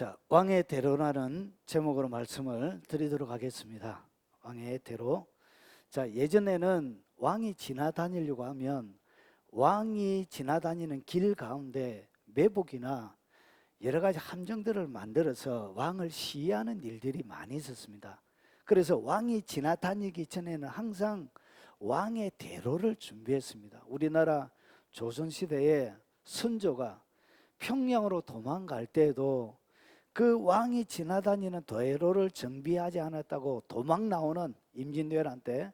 자, 왕의 대로라는 제목으로 말씀을 드리도록 하겠습니다. 왕의 대로. 자, 예전에는 왕이 지나다니려고 하면 왕이 지나다니는 길 가운데 매복이나 여러 가지 함정들을 만들어서 왕을 시해하는 일들이 많이 있었습니다. 그래서 왕이 지나다니기 전에는 항상 왕의 대로를 준비했습니다. 우리나라 조선시대에 선조가 평양으로 도망갈 때에도 그 왕이 지나다니는 대로를 정비하지 않았다고 도망 나오는 임진왜란 때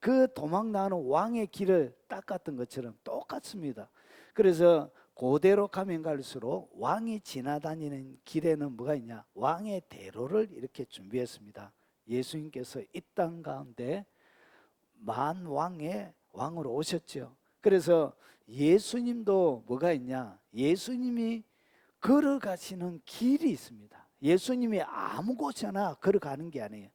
그 도망 나오는 왕의 길을 닦았던 것처럼 똑같습니다. 그래서 그대로 가면 갈수록 왕이 지나다니는 길에는 뭐가 있냐? 왕의 대로를 이렇게 준비했습니다. 예수님께서 이 땅 가운데 만왕의 왕으로 오셨죠. 그래서 예수님도 뭐가 있냐? 예수님이 걸어가시는 길이 있습니다. 예수님이 아무 곳이나 걸어가는 게 아니에요.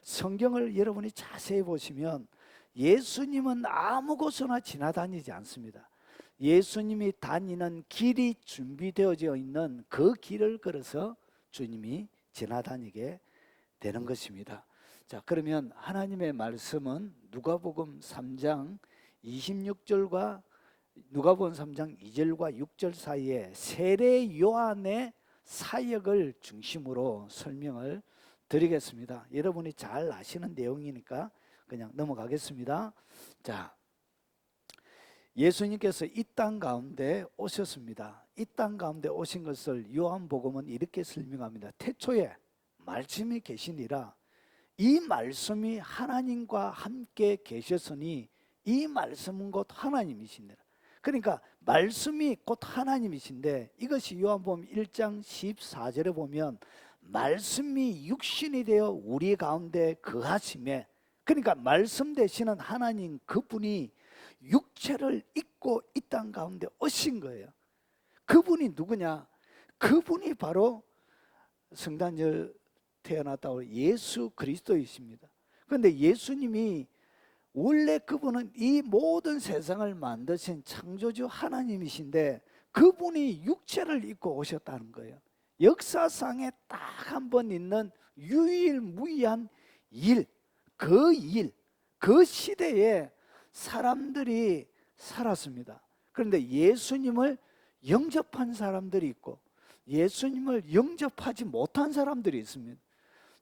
성경을 여러분이 자세히 보시면 예수님은 아무 곳이나 지나다니지 않습니다. 예수님이 다니는 길이 준비되어져 있는 그 길을 걸어서 주님이 지나다니게 되는 것입니다. 자, 그러면 하나님의 말씀은 누가복음 3장 26절과 누가복음 3장 2절과 6절 사이에 세례 요한의 사역을 중심으로 설명을 드리겠습니다. 여러분이 잘 아시는 내용이니까 그냥 넘어가겠습니다. 자, 예수님께서 이 땅 가운데 오셨습니다. 이 땅 가운데 오신 것을 요한복음은 이렇게 설명합니다. 태초에 말씀이 계시니라. 이 말씀이 하나님과 함께 계셨으니 이 말씀은 곧 하나님이시니라. 그러니까 말씀이 곧 하나님이신데, 이것이 요한복음 1장 14절에 보면 말씀이 육신이 되어 우리 가운데 거하심에, 그러니까 말씀 되시는 하나님 그분이 육체를 입고 이 땅 가운데 오신 거예요. 그분이 누구냐? 그분이 바로 성탄절 태어났다고 예수 그리스도이십니다. 그런데 예수님이 원래 그분은 이 모든 세상을 만드신 창조주 하나님이신데 그분이 육체를 입고 오셨다는 거예요. 역사상에 딱 한 번 있는 유일무이한 일, 그 시대에 사람들이 살았습니다. 그런데 예수님을 영접한 사람들이 있고 예수님을 영접하지 못한 사람들이 있습니다.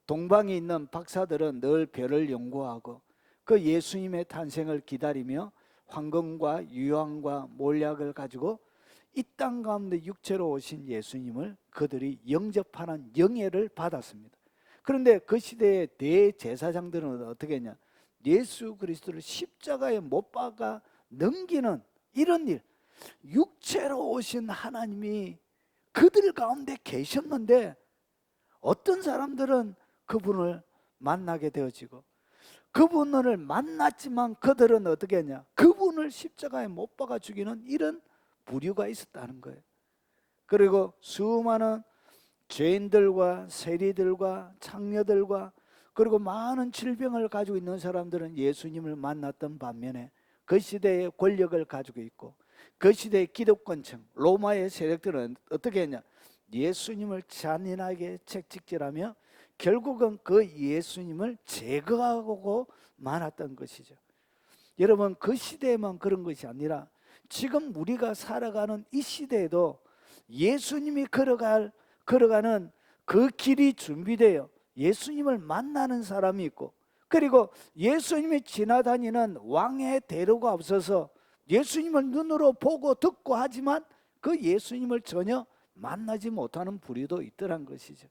동방에 있는 박사들은 늘 별을 연구하고 그 예수님의 탄생을 기다리며 황금과 유황과 몰약을 가지고 이 땅 가운데 육체로 오신 예수님을 그들이 영접하는 영예를 받았습니다. 그런데 그 시대의 대제사장들은 어떻게 했냐? 예수 그리스도를 십자가에 못 박아 넘기는 이런 일, 육체로 오신 하나님이 그들 가운데 계셨는데 어떤 사람들은 그분을 만나게 되어지고 그분을 만났지만 그들은 어떻게 했냐? 그분을 십자가에 못 박아 죽이는 이런 부류가 있었다는 거예요. 그리고 수많은 죄인들과 세리들과 창녀들과 그리고 많은 질병을 가지고 있는 사람들은 예수님을 만났던 반면에 그 시대의 권력을 가지고 있고 그 시대의 기득권층 로마의 세력들은 어떻게 했냐? 예수님을 잔인하게 채찍질하며 결국은 그 예수님을 제거하고 말았던 것이죠. 여러분, 그 시대에만 그런 것이 아니라 지금 우리가 살아가는 이 시대에도 예수님이 걸어가는 그 길이 준비되어 예수님을 만나는 사람이 있고, 그리고 예수님이 지나다니는 왕의 대로가 없어서 예수님을 눈으로 보고 듣고 하지만 그 예수님을 전혀 만나지 못하는 부류도 있더란 것이죠.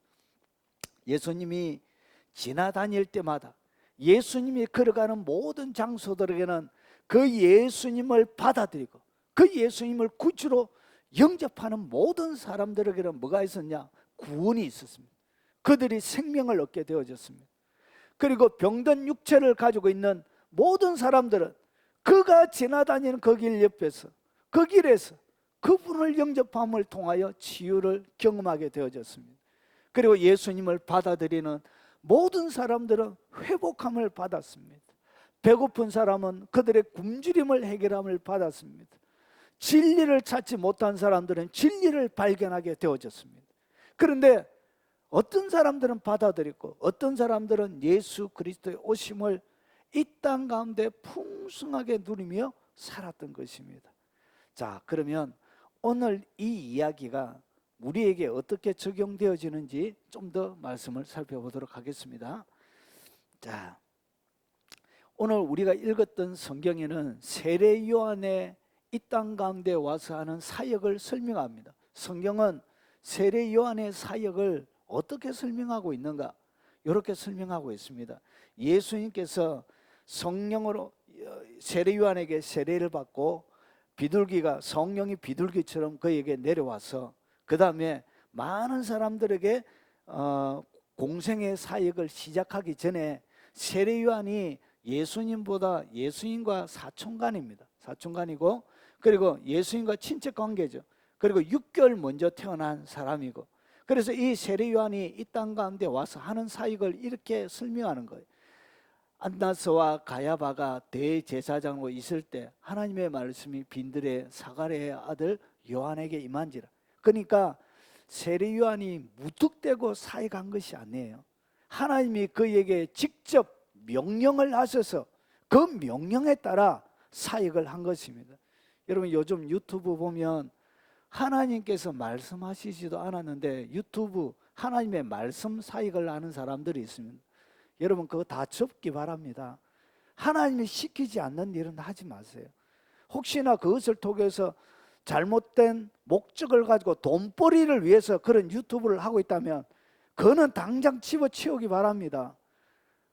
예수님이 지나다닐 때마다 예수님이 걸어가는 모든 장소들에게는 그 예수님을 받아들이고 그 예수님을 구주로 영접하는 모든 사람들에게는 뭐가 있었냐? 구원이 있었습니다. 그들이 생명을 얻게 되어졌습니다. 그리고 병든 육체를 가지고 있는 모든 사람들은 그가 지나다니는 그 길 옆에서 그 길에서 그분을 영접함을 통하여 치유를 경험하게 되어졌습니다. 그리고 예수님을 받아들이는 모든 사람들은 회복함을 받았습니다. 배고픈 사람은 그들의 굶주림을 해결함을 받았습니다. 진리를 찾지 못한 사람들은 진리를 발견하게 되어졌습니다. 그런데 어떤 사람들은 받아들였고 어떤 사람들은 예수 그리스도의 오심을 이 땅 가운데 풍성하게 누리며 살았던 것입니다. 자, 그러면 오늘 이 이야기가 우리에게 어떻게 적용되어지는지 좀 더 말씀을 살펴보도록 하겠습니다. 자, 오늘 우리가 읽었던 성경에는 세례 요한의 이 땅 가운데 와서 하는 사역을 설명합니다. 성경은 세례 요한의 사역을 어떻게 설명하고 있는가? 이렇게 설명하고 있습니다. 예수님께서 성령으로 세례 요한에게 세례를 받고 비둘기가 성령이 비둘기처럼 그에게 내려와서 그 다음에 많은 사람들에게 공생의 사역을 시작하기 전에 세례 요한이 예수님보다 예수님과 사촌간입니다. 사촌간이고 그리고 예수님과 친척 관계죠. 그리고 6개월 먼저 태어난 사람이고 그래서 이 세례 요한이 이 땅 가운데 와서 하는 사역을 이렇게 설명하는 거예요. 안나스와 가야바가 대제사장으로 있을 때 하나님의 말씀이 빈들의 사가랴의 아들 요한에게 임한지라. 그러니까 세례 요한이 무턱대고 사역한 것이 아니에요. 하나님이 그에게 직접 명령을 하셔서 그 명령에 따라 사역을 한 것입니다. 여러분 요즘 유튜브 보면 하나님께서 말씀하시지도 않았는데 유튜브 하나님의 말씀 사역을 하는 사람들이 있습니다. 여러분 그거 다 접기 바랍니다. 하나님이 시키지 않는 일은 하지 마세요. 혹시나 그것을 통해서 잘못된 목적을 가지고 돈벌이를 위해서 그런 유튜브를 하고 있다면 그거는 당장 집어치우기 바랍니다.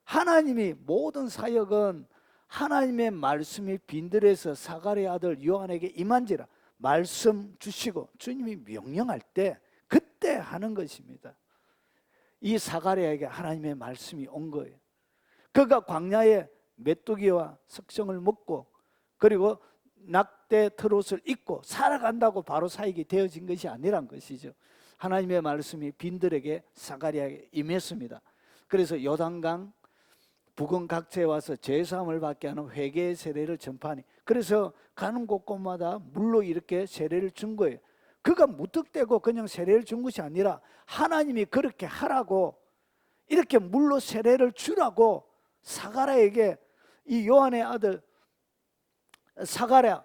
하나님이 모든 사역은 하나님의 말씀이 빈들에서 사가랴의 아들 요한에게 임한지라 말씀 주시고 주님이 명령할 때 그때 하는 것입니다. 이 사가랴에게 하나님의 말씀이 온 거예요. 그가 광야에 메뚜기와 석성을 먹고 그리고 낙대 트롯을 입고 살아간다고 바로 사역이 되어진 것이 아니란 것이죠. 하나님의 말씀이 빈들에게 사가랴에게 임했습니다. 그래서 요단강 북은 각지에 와서 죄사함을 받게 하는 회개의 세례를 전파하니 그래서 가는 곳곳마다 물로 이렇게 세례를 준 거예요. 그가 무턱대고 그냥 세례를 준 것이 아니라 하나님이 그렇게 하라고 이렇게 물로 세례를 주라고 사가랴에게 이 요한의 아들 사가랴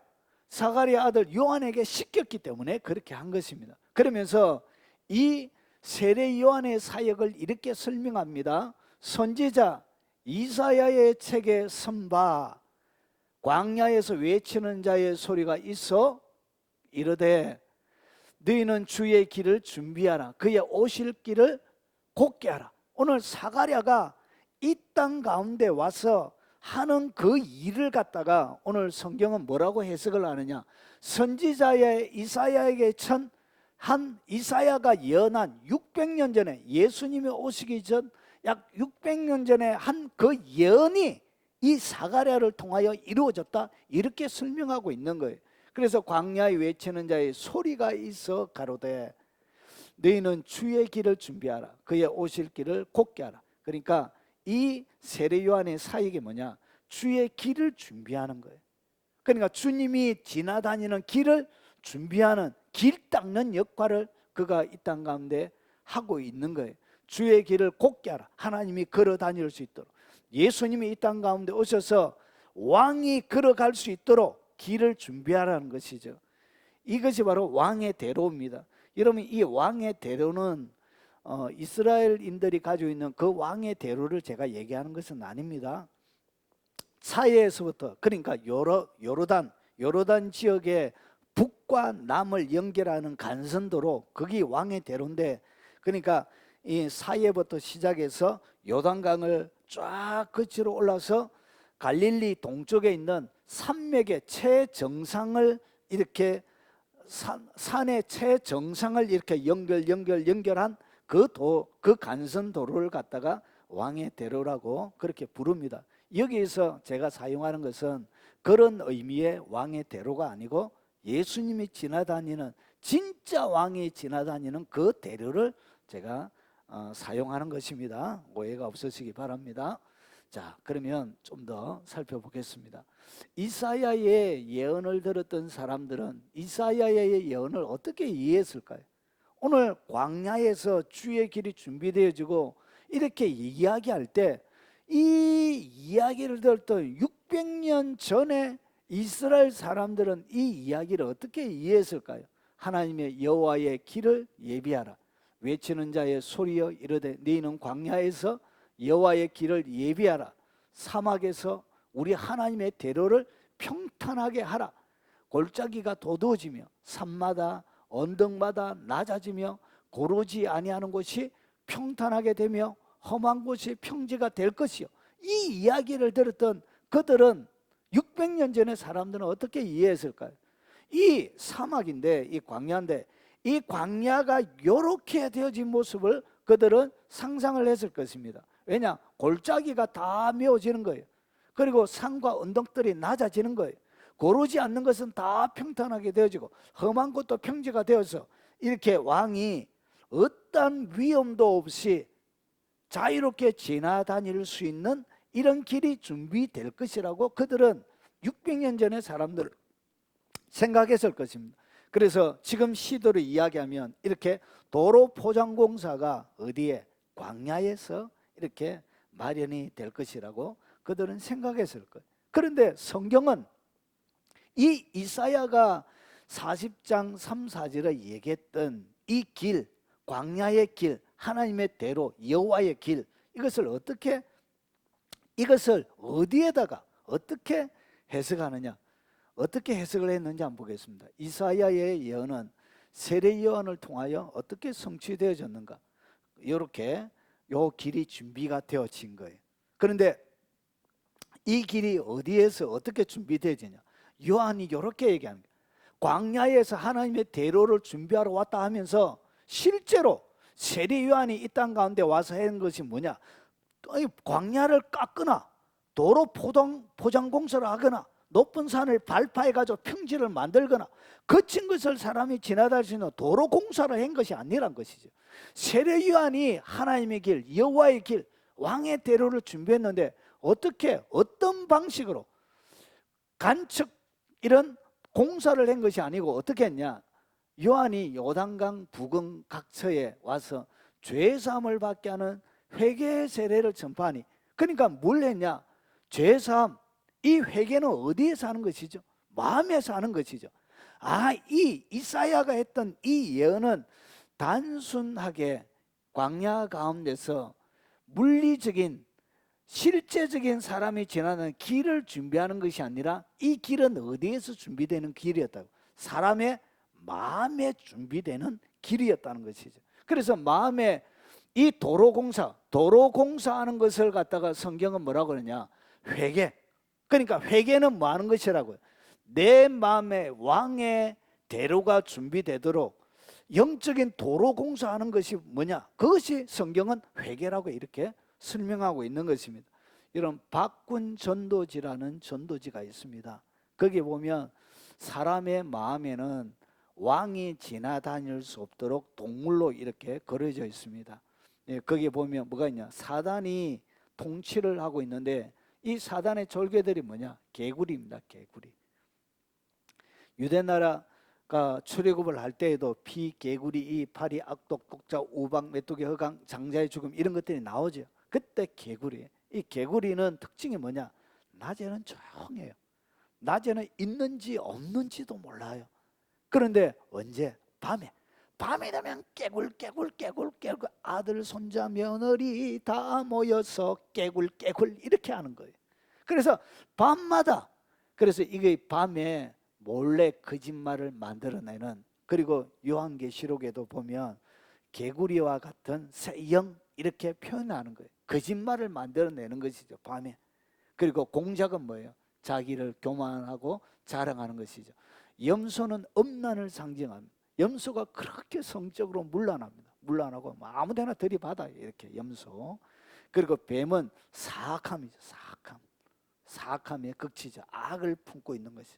아들 요한에게 시켰기 때문에 그렇게 한 것입니다. 그러면서 이 세례 요한의 사역을 이렇게 설명합니다. 선지자 이사야의 책에 선바 광야에서 외치는 자의 소리가 있어 이르되 너희는 주의 길을 준비하라 그의 오실 길을 곧게 하라. 오늘 사가랴가 이 땅 가운데 와서 하는 그 일을 갖다가 오늘 성경은 뭐라고 해석을 하느냐, 선지자의 이사야에게 한 이사야가 예언한 600년 전에 예수님이 오시기 전 약 600년 전에 한 그 예언이 이 사가랴를 통하여 이루어졌다 이렇게 설명하고 있는 거예요. 그래서 광야에 외치는 자의 소리가 있어 가로되 너희는 주의 길을 준비하라 그의 오실 길을 곧게 하라. 그러니까 이 세례 요한의 사역이 뭐냐, 주의 길을 준비하는 거예요. 그러니까 주님이 지나다니는 길을 준비하는 길 닦는 역할을 그가 이 땅 가운데 하고 있는 거예요. 주의 길을 곧게 하라. 하나님이 걸어 다닐 수 있도록 예수님이 이 땅 가운데 오셔서 왕이 걸어갈 수 있도록 길을 준비하라는 것이죠. 이것이 바로 왕의 대로입니다. 여러분 이 왕의 대로는 이스라엘인들이 가지고 있는 그 왕의 대로를 제가 얘기하는 것은 아닙니다. 사해에서부터 그러니까 요르단 지역의 북과 남을 연결하는 간선도로 거기 왕의 대로인데, 그러니까 이 사해부터 시작해서 요단강을 쫙 거치러 올라서 갈릴리 동쪽에 있는 산맥의 최정상을 이렇게 산의 최정상을 이렇게 연결한 그 간선도로를 갖다가 왕의 대로라고 그렇게 부릅니다. 여기에서 제가 사용하는 것은 그런 의미의 왕의 대로가 아니고 예수님이 지나다니는 진짜 왕이 지나다니는 그 대로를 제가 사용하는 것입니다. 오해가 없으시기 바랍니다. 자, 그러면 좀 더 살펴보겠습니다. 이사야의 예언을 들었던 사람들은 이사야의 예언을 어떻게 이해했을까요? 오늘 광야에서 주의 길이 준비되어지고 이렇게 이야기할 때 이 이야기를 들었던 600년 전에 이스라엘 사람들은 이 이야기를 어떻게 이해했을까요? 하나님의 여호와의 길을 예비하라. 외치는 자의 소리여 이르되 너희는 광야에서 여호와의 길을 예비하라. 사막에서 우리 하나님의 대로를 평탄하게 하라. 골짜기가 도두어지며 산마다 언덕마다 낮아지며 고르지 아니하는 곳이 평탄하게 되며 험한 곳이 평지가 될 것이요. 이 이야기를 들었던 그들은 600년 전에 사람들은 어떻게 이해했을까요? 이 사막인데, 이 광야인데, 이 광야가 이렇게 되어진 모습을 그들은 상상을 했을 것입니다. 왜냐? 골짜기가 다 메워지는 거예요. 그리고 산과 언덕들이 낮아지는 거예요. 고르지 않는 것은 다 평탄하게 되어지고 험한 곳도 평지가 되어서 이렇게 왕이 어떤 위험도 없이 자유롭게 지나다닐 수 있는 이런 길이 준비될 것이라고 그들은 600년 전의 사람들 생각했을 것입니다. 그래서 지금 시도를 이야기하면 이렇게 도로 포장공사가 어디에? 광야에서 이렇게 마련이 될 것이라고 그들은 생각했을 거예요. 그런데 성경은 이 이사야가 40장 3, 4절에 얘기했던 이 길, 광야의 길, 하나님의 대로, 여호와의 길, 이것을 어디에다가 어떻게 해석하느냐, 어떻게 해석을 했는지 한번 보겠습니다. 이사야의 예언은 세례 요한을 통하여 어떻게 성취되어졌는가, 이렇게 요 길이 준비가 되어진 거예요. 그런데 이 길이 어디에서 어떻게 준비되어지냐, 요한이 이렇게 얘기합니다. 광야에서 하나님의 대로를 준비하러 왔다 하면서 실제로 세례 요한이 이 땅 가운데 와서 한 것이 뭐냐, 광야를 깎거나 도로 포장 공사를 하거나 높은 산을 발파해가지고 평지를 만들거나 거친 것을 사람이 지나다닐 수 있는 도로 공사를 한 것이 아니란 것이죠. 세례 요한이 하나님의 길, 여호와의 길, 왕의 대로를 준비했는데 어떻게, 어떤 방식으로 간척 이런 공사를 한 것이 아니고 어떻게 했냐, 요한이 요단강 부근 각처에 와서 죄사함을 받게 하는 회개의 세례를 전파하니, 그러니까 뭘 했냐, 죄사함, 이 회개는 어디에서 하는 것이죠? 마음에서 하는 것이죠. 이 이사야가 했던 이 예언은 단순하게 광야 가운데서 물리적인 실제적인 사람이 지나는 길을 준비하는 것이 아니라 이 길은 어디에서 준비되는 길이었다고? 사람의 마음에 준비되는 길이었다는 것이죠. 그래서 마음에 이 도로공사하는 것을 갖다가 성경은 뭐라고 그러냐, 회개. 그러니까 회개는 뭐 하는 것이라고요? 내 마음에 왕의 대로가 준비되도록 영적인 도로공사하는 것이 뭐냐, 그것이 성경은 회개라고 이렇게 설명하고 있는 것입니다. 이런 박군 전도지라는 전도지가 있습니다. 거기 보면 사람의 마음에는 왕이 지나다닐 수 없도록 동물로 이렇게 그려져 있습니다. 거기 보면 뭐가 있냐, 사단이 통치를 하고 있는데 이 사단의 졸개들이 뭐냐, 개구리입니다. 개구리. 유대나라가 출애굽을 할 때에도 피, 개구리, 이, 파리, 악독, 독자, 우박, 메뚜기, 허강, 장자의 죽음 이런 것들이 나오죠. 그때 개구리. 이 개구리는 특징이 뭐냐, 낮에는 조용해요. 낮에는 있는지 없는지도 몰라요. 그런데 언제? 밤이 되면 깨굴 아들 손자 며느리 다 모여서 깨굴 이렇게 하는 거예요. 그래서 밤마다, 그래서 이게 밤에 몰래 거짓말을 만들어내는, 그리고 요한계시록에도 보면 개구리와 같은 새영 이렇게 표현하는 거예요. 거짓말을 만들어내는 것이죠, 밤에. 그리고 공작은 뭐예요? 자기를 교만하고 자랑하는 것이죠. 염소는 음란을 상징합니다. 염소가 그렇게 성적으로 문란합니다. 문란하고 아무데나 들이받아요, 이렇게 염소. 그리고 뱀은 사악함이죠. 사악함의 극치죠. 악을 품고 있는 것이.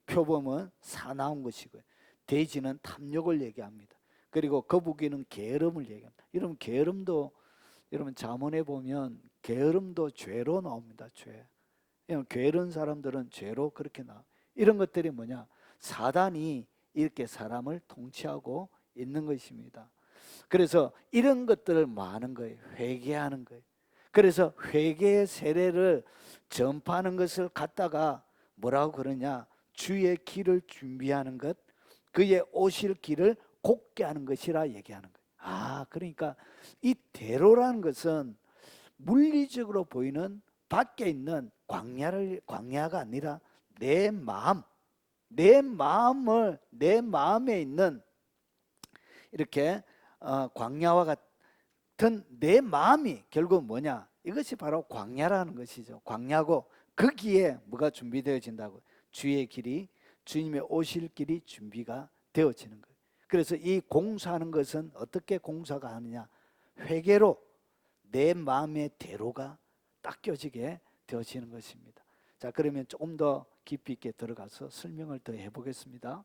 표범은 사나운 것이고요. 돼지는 탐욕을 얘기합니다. 그리고 거북이는 게으름을 얘기합니다. 여러분, 게으름도, 여러분 잠언에 보면 게으름도 죄로 나옵니다. 죄. 게으른 사람들은 죄로 그렇게 나와. 이런 것들이 뭐냐, 사단이 이렇게 사람을 통치하고 있는 것입니다. 그래서 이런 것들을 뭐 하는 거예요? 회개하는 거예요. 그래서 회개의 세례를 전파하는 것을 갖다가 뭐라고 그러냐? 주의 길을 준비하는 것, 그의 오실 길을 곧게 하는 것이라 얘기하는 거예요. 그러니까 이 대로라는 것은 물리적으로 보이는 밖에 있는 광야가 아니라 내 마음에 있는 이렇게 광야와 같은 내 마음이 결국 뭐냐? 이것이 바로 광야라는 것이죠. 광야고 거기에 뭐가 준비되어진다고? 주의 길이, 주님의 오실 길이 준비가 되어지는 거예요. 그래서 이 공사하는 것은 어떻게 공사가 하느냐? 회개로 내 마음의 대로가 닦여지게 되어지는 것입니다. 자, 그러면 조금 더 깊이 있게 들어가서 설명을 더 해보겠습니다.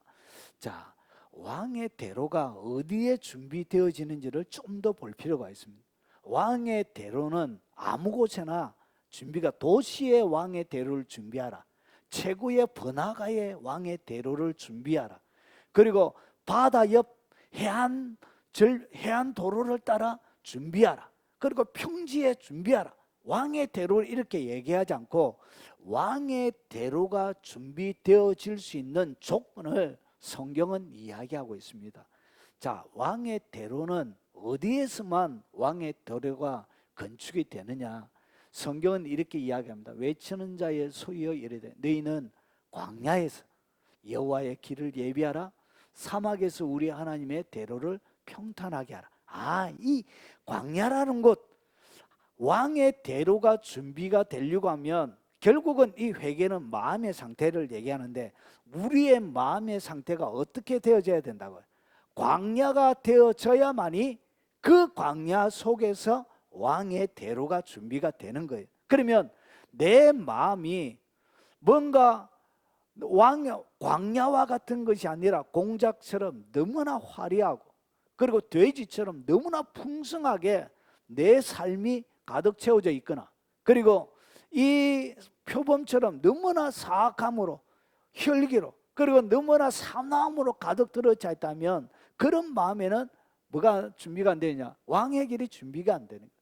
자, 왕의 대로가 어디에 준비되어지는지를 좀 더 볼 필요가 있습니다. 왕의 대로는 아무 곳에나 준비가, 도시의 왕의 대로를 준비하라, 최고의 번화가의 왕의 대로를 준비하라, 그리고 바다 옆 해안 도로를 따라 준비하라, 그리고 평지에 준비하라. 왕의 대로를 이렇게 얘기하지 않고 왕의 대로가 준비되어질 수 있는 조건을 성경은 이야기하고 있습니다. 자, 왕의 대로는 어디에서만 왕의 대로가 건축이 되느냐? 성경은 이렇게 이야기합니다. 외치는 자의 소리여 이르되 너희는 광야에서 여호와의 길을 예비하라, 사막에서 우리 하나님의 대로를 평탄하게 하라. 이 광야라는 곳, 왕의 대로가 준비가 되려고 하면 결국은 이 회개는 마음의 상태를 얘기하는데, 우리의 마음의 상태가 어떻게 되어져야 된다고요? 광야가 되어져야만이 그 광야 속에서 왕의 대로가 준비가 되는 거예요. 그러면 내 마음이 뭔가 광야와 같은 것이 아니라 공작처럼 너무나 화려하고, 그리고 돼지처럼 너무나 풍성하게 내 삶이 가득 채워져 있거나, 그리고 이 표범처럼 너무나 사악함으로, 혈기로, 그리고 너무나 사나움으로 가득 들어차 있다면 그런 마음에는 뭐가 준비가 안 되느냐? 왕의 길이 준비가 안 되는 거예요.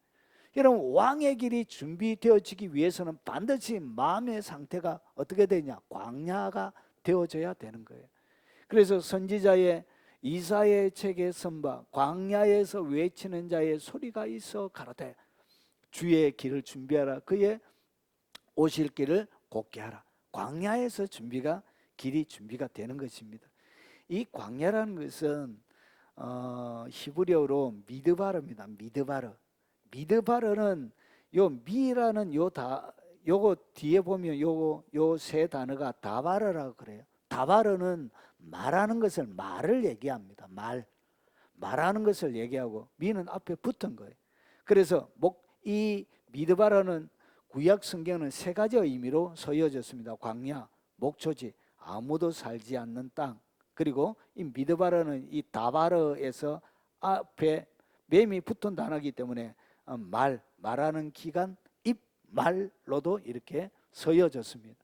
여러분, 왕의 길이 준비되어지기 위해서는 반드시 마음의 상태가 어떻게 되냐? 광야가 되어져야 되는 거예요. 그래서 선지자의 이사야의 책에 선바 광야에서 외치는 자의 소리가 있어 가로되 주의 길을 준비하라, 그의 오실 길을 곧게 하라. 광야에서 길이 준비가 되는 것입니다. 이 광야라는 것은 히브리어로 미드바르입니다. 미드바르는 요 미라는 요거 뒤에 보면 요 세 단어가 다바르라고 그래요. 다바르는 말하는 것을, 말을 얘기합니다. 말하는 것을 얘기하고, 미는 앞에 붙은 거예요. 그래서 이 미드바르는 구약 성경은 세 가지 의미로 쓰여졌습니다. 광야, 목초지, 아무도 살지 않는 땅. 그리고 이 미드바르는 이 다바르에서 앞에 맴이 붙은 단어이기 때문에 말하는 기간, 말로도 이렇게 쓰여졌습니다.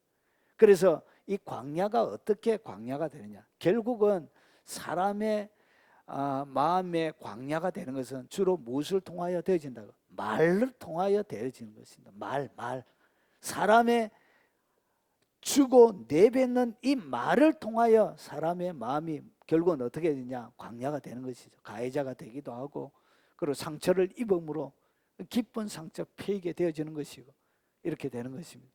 그래서 이 광야가 어떻게 광야가 되느냐? 결국은 사람의 마음의 광야가 되는 것은 주로 무엇을 통하여 되어진다고? 말을 통하여 되어지는 것입니다. 말. 사람의 주고 내뱉는 이 말을 통하여 사람의 마음이 결국은 어떻게 되냐? 광야가 되는 것이죠. 가해자가 되기도 하고, 그리고 상처를 입음으로 기쁜 상처 패이게 되어지는 것이고, 이렇게 되는 것입니다.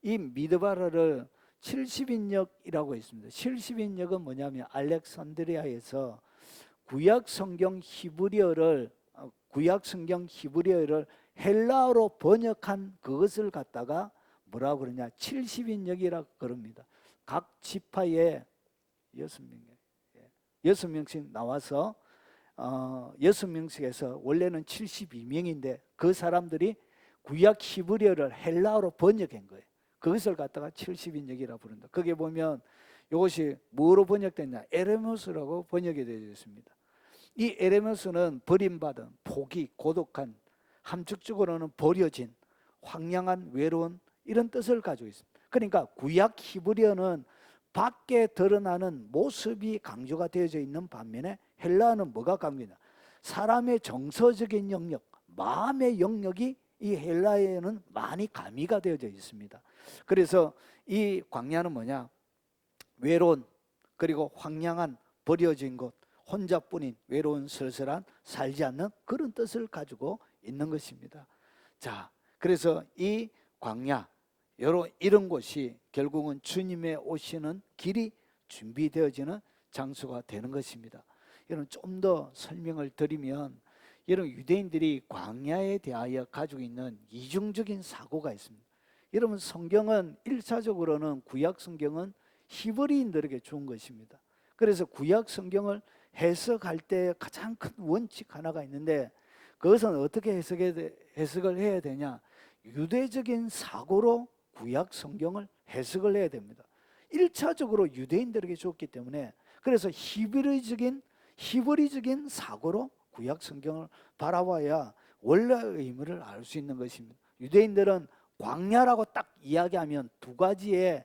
이 미드바르를 70인역이라고 있습니다. 70인역은 뭐냐면 알렉산드리아에서 구약 성경 히브리어를 헬라어로 번역한 그것을 갖다가 뭐라고 그러냐? 70인역이라고 그럽니다. 각 지파에 6명씩 나와서 6명씩에서 원래는 72명인데 그 사람들이 구약 히브리어를 헬라어로 번역한 거예요. 그것을 갖다가 70인역이라고 부른다. 거기에 보면 이것이 뭐로 번역됐냐? 에레모스라고 번역이 되어 있습니다. 이 에레모스는 버림받은, 포기, 고독한, 함축적으로는 버려진, 황량한, 외로운, 이런 뜻을 가지고 있습니다. 그러니까 구약 히브리어는 밖에 드러나는 모습이 강조가 되어져 있는 반면에 헬라어는 뭐가 가미냐? 사람의 정서적인 영역, 마음의 영역이 이 헬라어에는 많이 가미가 되어져 있습니다. 그래서 이 광야는 뭐냐? 외로운, 그리고 황량한, 버려진 곳, 혼자뿐인 외로운 쓸쓸한, 살지 않는 그런 뜻을 가지고 있는 것입니다. 자, 그래서 이 광야, 이런 곳이 결국은 주님의 오시는 길이 준비되어지는 장소가 되는 것입니다. 여러분, 좀 더 설명을 드리면, 여러분, 유대인들이 광야에 대하여 가지고 있는 이중적인 사고가 있습니다. 여러분, 성경은 1차적으로는 구약 성경은 히브리인들에게 준 것입니다. 그래서 구약 성경을 해석할 때 가장 큰 원칙 하나가 있는데, 그것은 어떻게 해석을 해야 되냐? 유대적인 사고로 구약 성경을 해석을 해야 됩니다. 1차적으로 유대인들에게 줬기 때문에, 그래서 히브리적인 사고로 구약 성경을 바라봐야 원래의 의미를 알 수 있는 것입니다. 유대인들은 광야라고 딱 이야기하면 두 가지의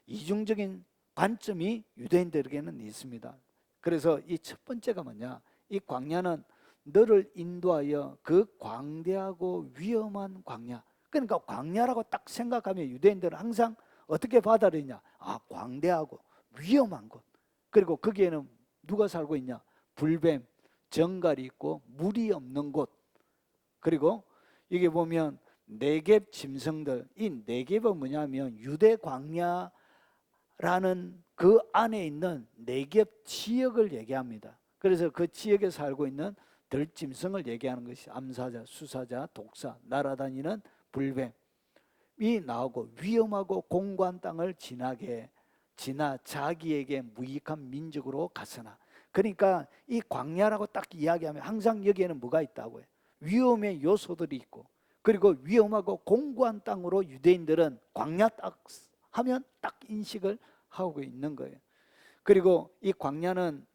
이중적인 관점이 유대인들에게는 있습니다. 그래서 이 첫 번째가 뭐냐? 이 광야는 너를 인도하여 그 광대하고 위험한 광야. 그러니까 광야라고 딱 생각하면 유대인들은 항상 어떻게 받아들이냐? 아, 광대하고 위험한 곳. 그리고 거기에는 누가 살고 있냐? 불뱀, 정갈이 있고 물이 없는 곳. 그리고 이게 보면 네겝 짐승들, 이 네겝은 뭐냐면 유대 광야라는 그 안에 있는 네겝 지역을 얘기합니다. 그래서 그 지역에 살고 있는 들짐승을 얘기하는 것이 암사자, 수사자, 독사, 날아다니는 불뱀이 나오고, 위험하고 공고한 땅을 지나 자기에게 무익한 민족으로 갔으나. 그러니까 이 광야라고 딱 이야기하면 항상 여기에는 뭐가 있다고요? 위험의 요소들이 있고, 그리고 위험하고 공고한 땅으로 유대인들은 광야 딱 하면 딱 인식을 하고 있는 거예요. 그리고 이 광야는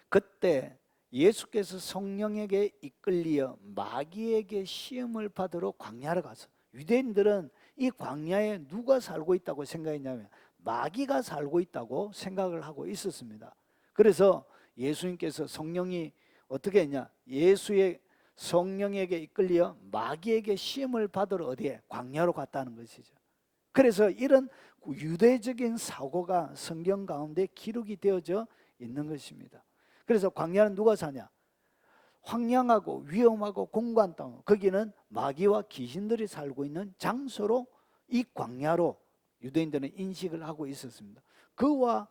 그때 예수께서 성령에게 이끌리어 마귀에게 시험을 받으러 광야를 가서, 유대인들은 이 광야에 누가 살고 있다고 생각했냐면 마귀가 살고 있다고 생각을 하고 있었습니다. 그래서 예수님께서 성령이 어떻게 했냐? 예수의 성령에게 이끌려 마귀에게 시험을 받으러 어디에? 광야로 갔다는 것이죠. 그래서 이런 유대적인 사고가 성경 가운데 기록이 되어져 있는 것입니다. 그래서 광야는 누가 사냐? 황량하고 위험하고 공고한 땅, 거기는 마귀와 귀신들이 살고 있는 장소로, 이 광야로 유대인들은 인식을 하고 있었습니다. 그와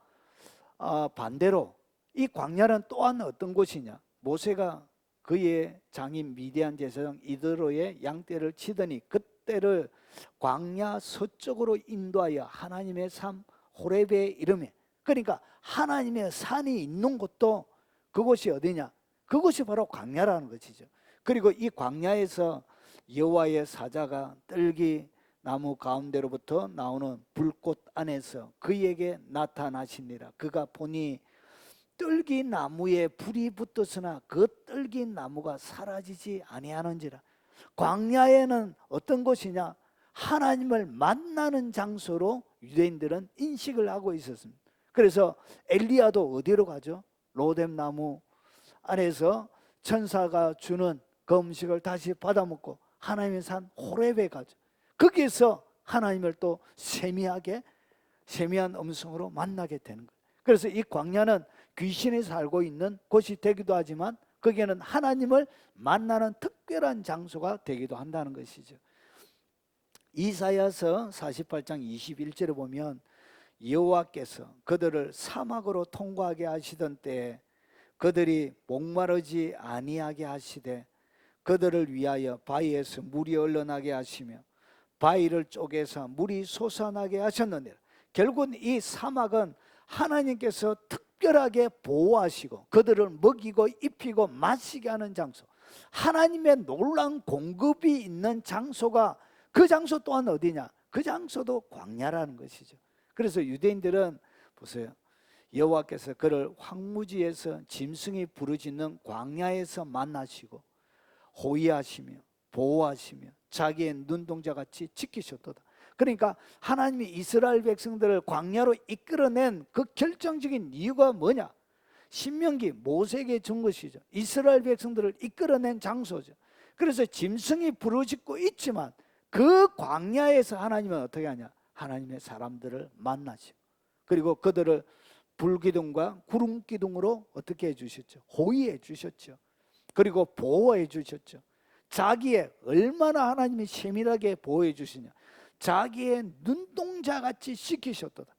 반대로 이 광야는 또한 어떤 곳이냐? 모세가 그의 장인 미디안 제사장 이드로의 양떼를 치더니 그때를 광야 서쪽으로 인도하여 하나님의 삶 호렙에 이르매. 그러니까 하나님의 산이 있는 곳도 그곳이 어디냐? 그곳이 바로 광야라는 것이죠. 그리고 이 광야에서 여호와의 사자가 뜰기 나무 가운데로부터 나오는 불꽃 안에서 그에게 나타나시니라. 그가 보니 뜰기 나무에 불이 붙었으나 그 뜰기 나무가 사라지지 아니하는지라. 광야에는 어떤 곳이냐? 하나님을 만나는 장소로 유대인들은 인식을 하고 있었습니다. 그래서 엘리야도 어디로 가죠? 로뎀 나무 안에서 천사가 주는 그 음식을 다시 받아먹고 하나님의 산 호렙에 가죠. 거기에서 하나님을 또 세미한 음성으로 만나게 되는 거예요. 그래서 이 광야는 귀신이 살고 있는 곳이 되기도 하지만 거기에는 하나님을 만나는 특별한 장소가 되기도 한다는 것이죠. 이사야서 48장 21절에 보면 여호와께서 그들을 사막으로 통과하게 하시던 때에 그들이 목마르지 아니하게 하시되 그들을 위하여 바위에서 물이 흘러나게 하시며 바위를 쪼개서 물이 솟아나게 하셨느니라. 결국은 이 사막은 하나님께서 특별하게 보호하시고 그들을 먹이고 입히고 마시게 하는 장소, 하나님의 놀라운 공급이 있는 장소가, 그 장소 또한 어디냐? 그 장소도 광야라는 것이죠. 그래서 유대인들은 보세요, 여호와께서 그를 황무지에서 짐승이 부르짖는 광야에서 만나시고 호위하시며 보호하시며 자기의 눈동자같이 지키셨도다. 그러니까 하나님이 이스라엘 백성들을 광야로 이끌어낸 그 결정적인 이유가 뭐냐? 신명기 모세에게 준 것이죠. 이스라엘 백성들을 이끌어낸 장소죠. 그래서 짐승이 부르짖고 있지만 그 광야에서 하나님은 어떻게 하냐? 하나님의 사람들을 만나시고, 그리고 그들을 불기둥과 구름기둥으로 어떻게 해주셨죠? 호위해 주셨죠. 그리고 보호해 주셨죠. 자기의 얼마나 하나님이 세밀하게 보호해 주시냐, 자기의 눈동자같이 지키셨도다.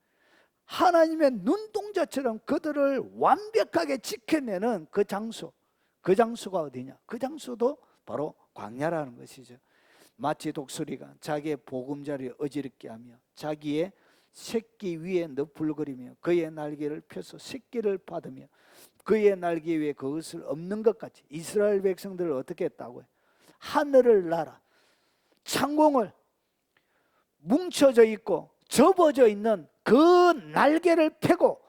하나님의 눈동자처럼 그들을 완벽하게 지켜내는 그 장소, 그 장소가 어디냐? 그 장소도 바로 광야라는 것이죠. 마치 독수리가 자기의 보금자리를 어지럽게 하며 자기의 새끼 위에 너풀거리며 그의 날개를 펴서 새끼를 받으며 그의 날개 위에 그것을 엎는 것 같이 이스라엘 백성들을 어떻게 했다고요? 하늘을 날아 창공을 뭉쳐져 있고 접어져 있는 그 날개를 펴고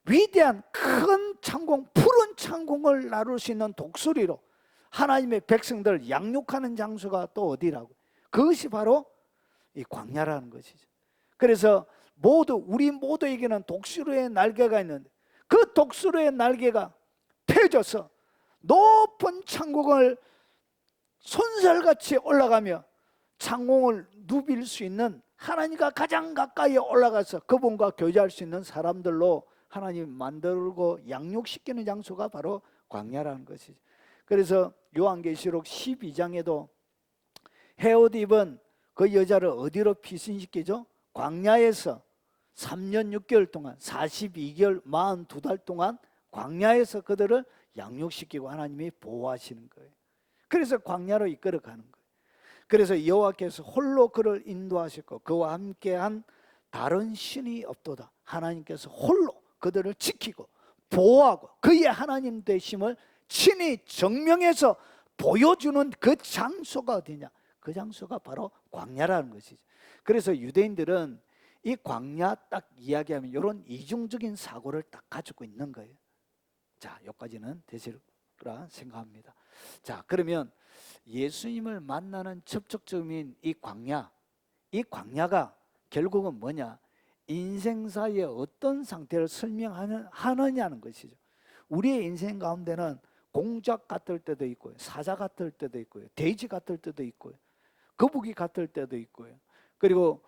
위대한 큰 창공, 푸른 창공을 나룰 수 있는 독수리로 하나님의 백성들을 양육하는 장소가 또 어디라고? 그것이 바로 이 광야라는 것이죠. 그래서 우리 모두에게는 독수리의 날개가 있는데 그 독수리의 날개가 펴져서 높은 창공을 손살같이 올라가며 창공을 누빌 수 있는, 하나님과 가장 가까이 올라가서 그분과 교제할 수 있는 사람들로 하나님이 만들고 양육시키는 장소가 바로 광야라는 것이죠. 그래서 요한계시록 12장에도 헤옷 입은 그 여자를 어디로 피신시키죠? 광야에서 3년 6개월 동안 42개월 42달 동안 광야에서 그들을 양육시키고 하나님이 보호하시는 거예요. 그래서 광야로 이끌어가는 거예요. 그래서 여호와께서 홀로 그를 인도하셨고 그와 함께한 다른 신이 없도다. 하나님께서 홀로 그들을 지키고 보호하고 그의 하나님 되심을 친히 증명해서 보여주는 그 장소가 어디냐? 그 장소가 바로 광야라는 것이죠. 그래서 유대인들은 이 광야 딱 이야기하면 이런 이중적인 사고를 딱 가지고 있는 거예요. 자, 여기까지는 되실까 생각합니다. 자, 그러면 예수님을 만나는 접촉점인 이 광야가 결국은 뭐냐? 인생사의 어떤 상태를 설명하느냐는 것이죠. 우리의 인생 가운데는 공작 같을 때도 있고요, 사자 같을 때도 있고요, 돼지 같을 때도 있고요, 거북이 같을 때도 있고요, 그리고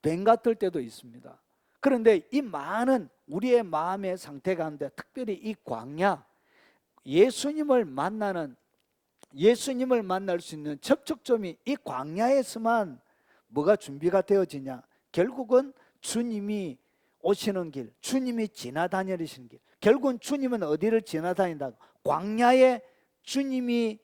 뱀 같을 때도 있습니다. 그런데 이 많은 우리의 마음의 상태 가운데 특별히 이 광야, 예수님을 만날 수 있는 접촉점이 이 광야에서만 뭐가 준비가 되어지냐? 결국은 주님이 오시는 길, 주님이 지나다니시는 길, 결국은 주님은 어디를 지나다닌다고? 광야에 주님이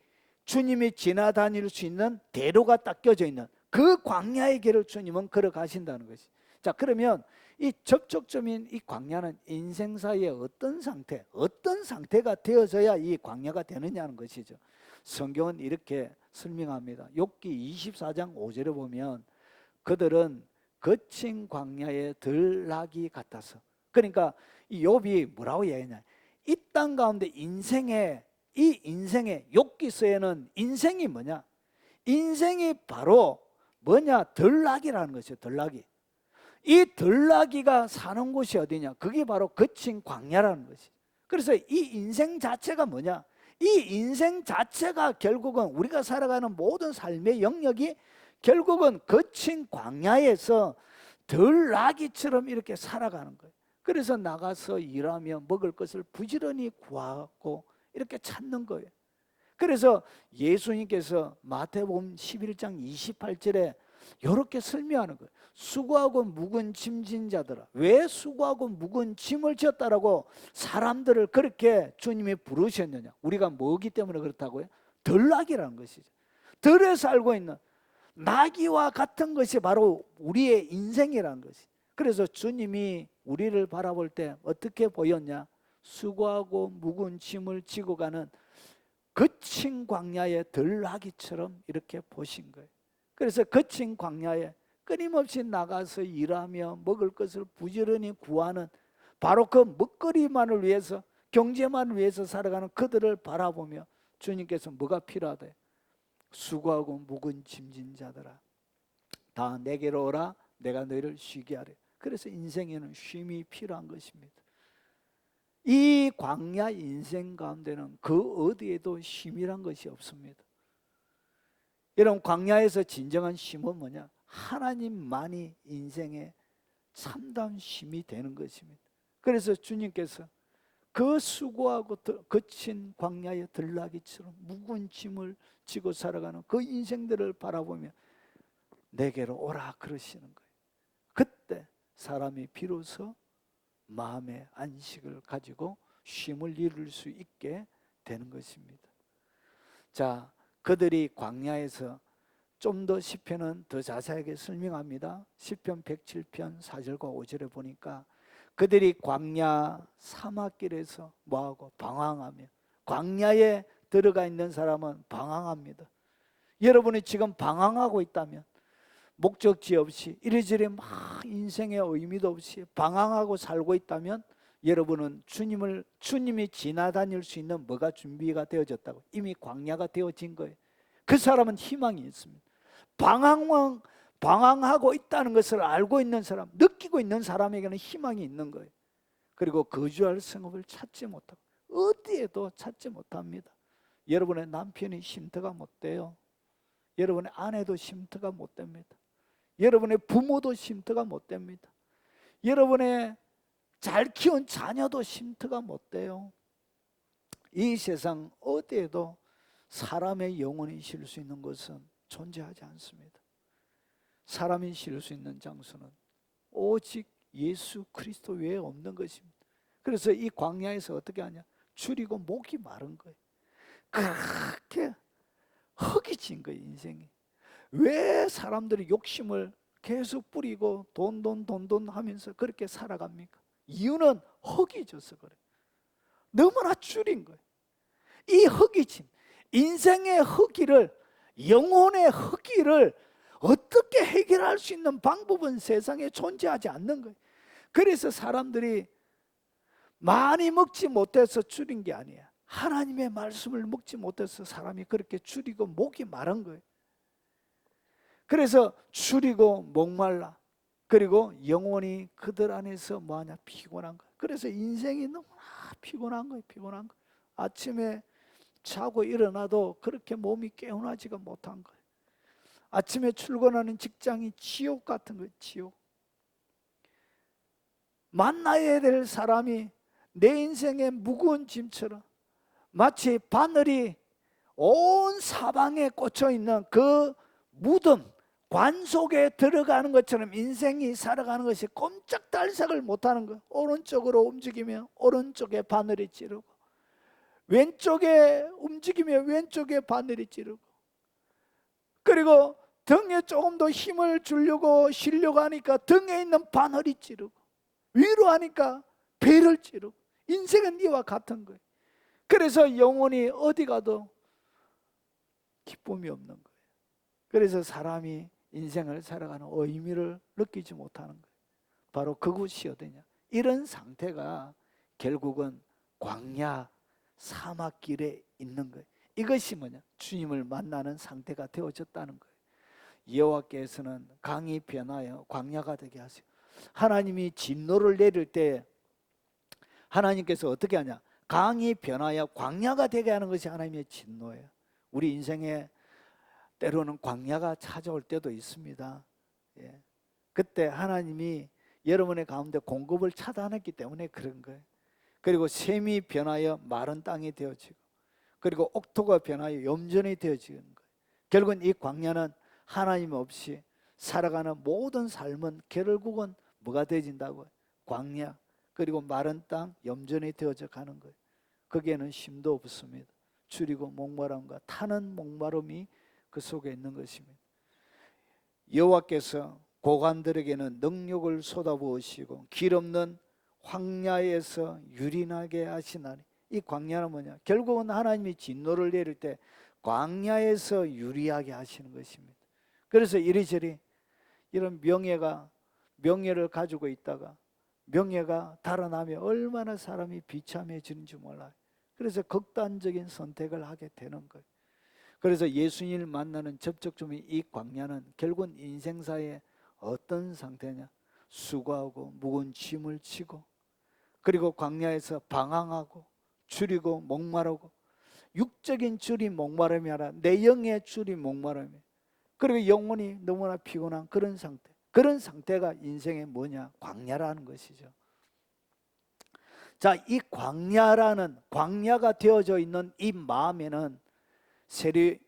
지나다닐 수 있는 대로가 딱 껴져 있는 그 광야의 길을 주님은 걸어가신다는 것이. 자, 그러면 이 접촉점인 이 광야는 인생사의 어떤 상태가 되어져야 이 광야가 되느냐는 것이죠. 성경은 이렇게 설명합니다. 욥기 24장 5절에 보면 그들은 거친 광야의 들나귀 같아서, 그러니까 이 욥이 뭐라고 얘기하냐? 이 땅 가운데 인생의 욥기서에는 인생이 뭐냐? 인생이 바로 뭐냐? 들나귀라는 것이에요. 들나귀. 이 들나귀가 사는 곳이 어디냐? 그게 바로 거친 광야라는 것이. 그래서 이 인생 자체가 뭐냐? 이 인생 자체가 결국은 우리가 살아가는 모든 삶의 영역이 결국은 거친 광야에서 들나귀처럼 이렇게 살아가는 거예요. 그래서 나가서 일하며 먹을 것을 부지런히 구하고 이렇게 찾는 거예요. 그래서 예수님께서 마태복음 11장 28절에 이렇게 설명하는 거예요. 수고하고 무거운 짐진 자들아, 왜 수고하고 무거운 짐을 졌다라고 사람들을 그렇게 주님이 부르셨느냐? 우리가 뭐기 때문에 그렇다고요? 들나귀라는 것이죠. 들에 살고 있는 나귀와 같은 것이 바로 우리의 인생이라는 것이. 그래서 주님이 우리를 바라볼 때 어떻게 보였냐? 수고하고 무거운 짐을 지고 가는 거친 광야의 들나귀처럼 이렇게 보신 거예요. 그래서 거친 광야에 끊임없이 나가서 일하며 먹을 것을 부지런히 구하는 바로 그 먹거리만을 위해서, 경제만을 위해서 살아가는 그들을 바라보며 주님께서 뭐가 필요하대? 수고하고 무거운 짐진 자들아, 다 내게로 오라, 내가 너희를 쉬게 하리. 그래서 인생에는 쉼이 필요한 것입니다. 이 광야 인생 가운데는 그 어디에도 쉼이란 것이 없습니다. 여러분, 광야에서 진정한 쉼은 뭐냐? 하나님만이 인생의 참다운 쉼이 되는 것입니다. 그래서 주님께서 그 수고하고 거친 광야의 들나귀처럼 무거운 짐을 지고 살아가는 그 인생들을 바라보며 내게로 오라 그러시는 거예요. 그때 사람이 비로소 마음의 안식을 가지고 쉼을 이룰 수 있게 되는 것입니다. 자, 그들이 광야에서 좀 더 시편은 더 자세하게 설명합니다. 시편 107편 4절과 5절에 보니까 그들이 광야 사막길에서 뭐하고 방황하며, 광야에 들어가 있는 사람은 방황합니다. 여러분이 지금 방황하고 있다면, 목적지 없이 이리저리 막 인생의 의미도 없이 방황하고 살고 있다면 여러분은 주님이 지나다닐 수 있는 뭐가 준비가 되어졌다고? 이미 광야가 되어진 거예요. 그 사람은 희망이 있습니다. 방황하고 있다는 것을 알고 있는 사람, 느끼고 있는 사람에게는 희망이 있는 거예요. 그리고 거주할 성읍을 찾지 못하고 어디에도 찾지 못합니다. 여러분의 남편이 쉼터가 못 돼요. 여러분의 아내도 쉼터가 못 됩니다. 여러분의 부모도 쉼터가 못 됩니다. 여러분의 잘 키운 자녀도 쉼터가 못 돼요. 이 세상 어디에도 사람의 영혼이 쉴 수 있는 것은 존재하지 않습니다. 사람이 쉴 수 있는 장소는 오직 예수 그리스도 외에 없는 것입니다. 그래서 이 광야에서 어떻게 하냐? 줄이고 목이 마른 거예요. 그렇게 허기진 거예요, 인생이. 왜 사람들이 욕심을 계속 뿌리고 돈 하면서 그렇게 살아갑니까? 이유는 허기져서 그래요. 너무나 줄인 거예요. 이 허기짐, 인생의 허기를, 영혼의 허기를 어떻게 해결할 수 있는 방법은 세상에 존재하지 않는 거예요. 그래서 사람들이 많이 먹지 못해서 줄인 게 아니야. 하나님의 말씀을 먹지 못해서 사람이 그렇게 줄이고 목이 마른 거예요. 그래서 줄이고 목말라, 그리고 영혼이 그들 안에서 뭐하냐? 피곤한 거예요. 그래서 인생이 너무나 피곤한 거예요. 피곤한 거예요. 아침에 자고 일어나도 그렇게 몸이 개운하지가 못한 거예요. 아침에 출근하는 직장이 지옥 같은 거예요. 지옥. 만나야 될 사람이 내 인생의 무거운 짐처럼 마치 바늘이 온 사방에 꽂혀 있는 그 무덤, 관 속에 들어가는 것처럼 인생이 살아가는 것이 꼼짝달싹을 못하는 거예요. 오른쪽으로 움직이면 오른쪽에 바늘이 찌르고, 왼쪽에 움직이면 왼쪽에 바늘이 찌르고, 그리고 등에 조금 더 힘을 주려고 쉬려고 하니까 등에 있는 바늘이 찌르고, 위로 하니까 배를 찌르고. 인생은 이와 같은 거예요. 그래서 영혼이 어디 가도 기쁨이 없는 거예요. 그래서 사람이 인생을 살아가는 의미를 느끼지 못하는 거예요. 바로 그곳이 어디냐? 이런 상태가 결국은 광야 사막길에 있는 거예요. 이것이 뭐냐? 주님을 만나는 상태가 되어졌다는 거예요. 여호와께서는 강이 변하여 광야가 되게 하세요. 하나님이 진노를 내릴 때 하나님께서 어떻게 하냐? 강이 변하여 광야가 되게 하는 것이 하나님의 진노예요. 우리 인생에 때로는 광야가 찾아올 때도 있습니다. 예. 그때 하나님이 여러분의 가운데 공급을 차단했기 때문에 그런 거예요. 그리고 샘이 변하여 마른 땅이 되어지고, 그리고 옥토가 변하여 염전이 되어지는 거예요. 결국은 이 광야는 하나님 없이 살아가는 모든 삶은 결국은 뭐가 되어진다고요? 광야, 그리고 마른 땅, 염전이 되어져 가는 거예요. 거기에는 쉼도 없습니다. 줄이고 목마름과 타는 목마름이 그 속에 있는 것입니다. 여호와께서 고관들에게는 능력을 쏟아부으시고 길 없는 황야에서 유린하게 하시나니, 이 광야는 뭐냐? 결국은 하나님이 진노를 내릴 때 광야에서 유리하게 하시는 것입니다. 그래서 이리저리 이런 명예를 가지고 있다가 명예가 달아나면 얼마나 사람이 비참해지는지 몰라요. 그래서 극단적인 선택을 하게 되는 거예요. 그래서 예수님을 만나는 접촉점이 이 광야는 결국은 인생사의 어떤 상태냐? 수고하고 무거운 짐을 지고 그리고 광야에서 방황하고 줄이고 목마르고, 육적인 줄이 목마름이 아니라 내 영의 줄이 목마름이, 그리고 영혼이 너무나 피곤한 그런 상태, 그런 상태가 인생의 뭐냐? 광야라는 것이죠. 자, 이 광야가 되어져 있는 이 마음에는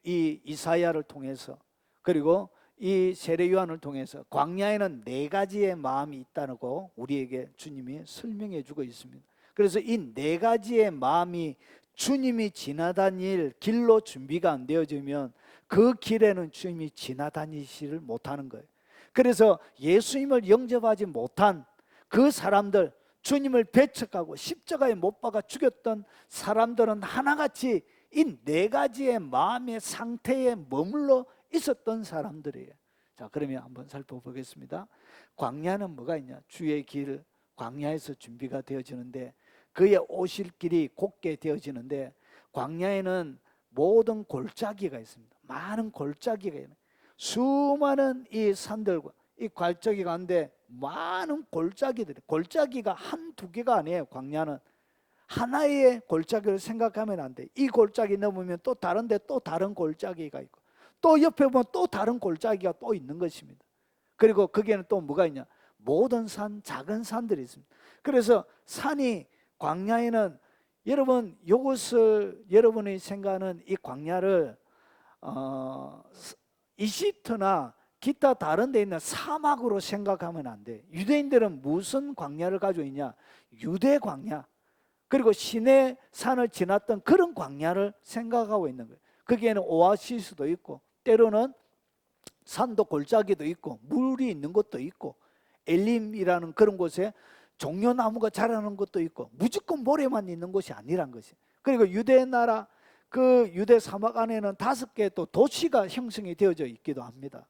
이 이사야를 통해서, 그리고 이 세례 요한을 통해서 광야에는 4가지의 마음이 있다는 거 우리에게 주님이 설명해 주고 있습니다. 그래서 이 4가지의 마음이 주님이 지나다닐 길로 준비가 안 되어지면 그 길에는 주님이 지나다니지를 못하는 거예요. 그래서 예수님을 영접하지 못한 그 사람들, 주님을 배척하고 십자가에 못 박아 죽였던 사람들은 하나같이 이 4가지의 마음의 상태에 머물러 있었던 사람들이에요. 자, 그러면 한번 살펴보겠습니다. 광야는 뭐가 있냐? 주의 길, 광야에서 준비가 되어지는데, 그의 오실 길이 곧게 되어지는데, 광야에는 모든 골짜기가 있습니다. 많은 골짜기가 있는, 수많은 이 산들과 이 골짜기 가운데 많은 골짜기가 1-2개가 아니에요. 광야는 하나의 골짜기를 생각하면 안 돼. 이 골짜기 넘으면 또 다른데 또 다른 골짜기가 있고, 또 옆에 보면 또 다른 골짜기가 또 있는 것입니다. 그리고 거기에는 또 뭐가 있냐? 모든 산, 작은 산들이 있습니다. 그래서 산이, 광야에는, 여러분 이것을, 여러분이 생각하는 이 광야를 이집트나 기타 다른 데 있는 사막으로 생각하면 안 돼. 유대인들은 무슨 광야를 가지고 있냐? 유대 광야, 그리고 시내 산을 지났던 그런 광야를 생각하고 있는 거예요. 거기에는 오아시스도 있고, 때로는 산도 골짜기도 있고, 물이 있는 곳도 있고, 엘림이라는 그런 곳에 종려나무가 자라는 것도 있고, 무조건 모래만 있는 곳이 아니란 것이. 그리고 유대 나라, 그 유대 사막 안에는 5개 또 도시가 형성이 되어져 있기도 합니다.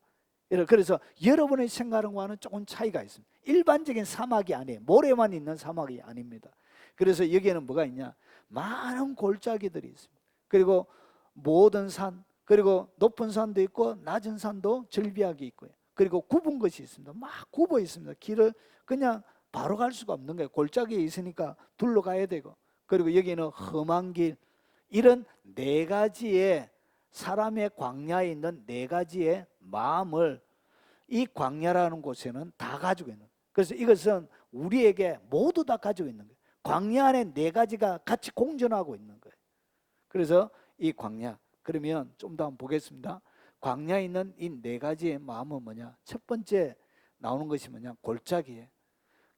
그래서 여러분의 생각하는 거와는 조금 차이가 있습니다. 일반적인 사막이 아니에요. 모래만 있는 사막이 아닙니다. 그래서 여기에는 뭐가 있냐? 많은 골짜기들이 있습니다. 그리고 모든 산, 그리고 높은 산도 있고 낮은 산도 절비하게 있고요. 그리고 굽은 것이 있습니다. 막 굽어 있습니다. 길을 그냥 바로 갈 수가 없는 거예요. 골짜기에 있으니까 둘러가야 되고, 그리고 여기는 험한 길, 이런 4가지의, 사람의 광야에 있는 4가지의 마음을 이 광야라는 곳에는 다 가지고 있는 거예요. 그래서 이것은 우리에게 모두 다 가지고 있는 거예요. 광야 안에 4가지가 같이 공존하고 있는 거예요. 그래서 이 광야, 그러면 좀 더 한번 보겠습니다. 광야에 있는 이 4가지의 마음은 뭐냐? 첫 번째 나오는 것이 뭐냐? 골짜기예요.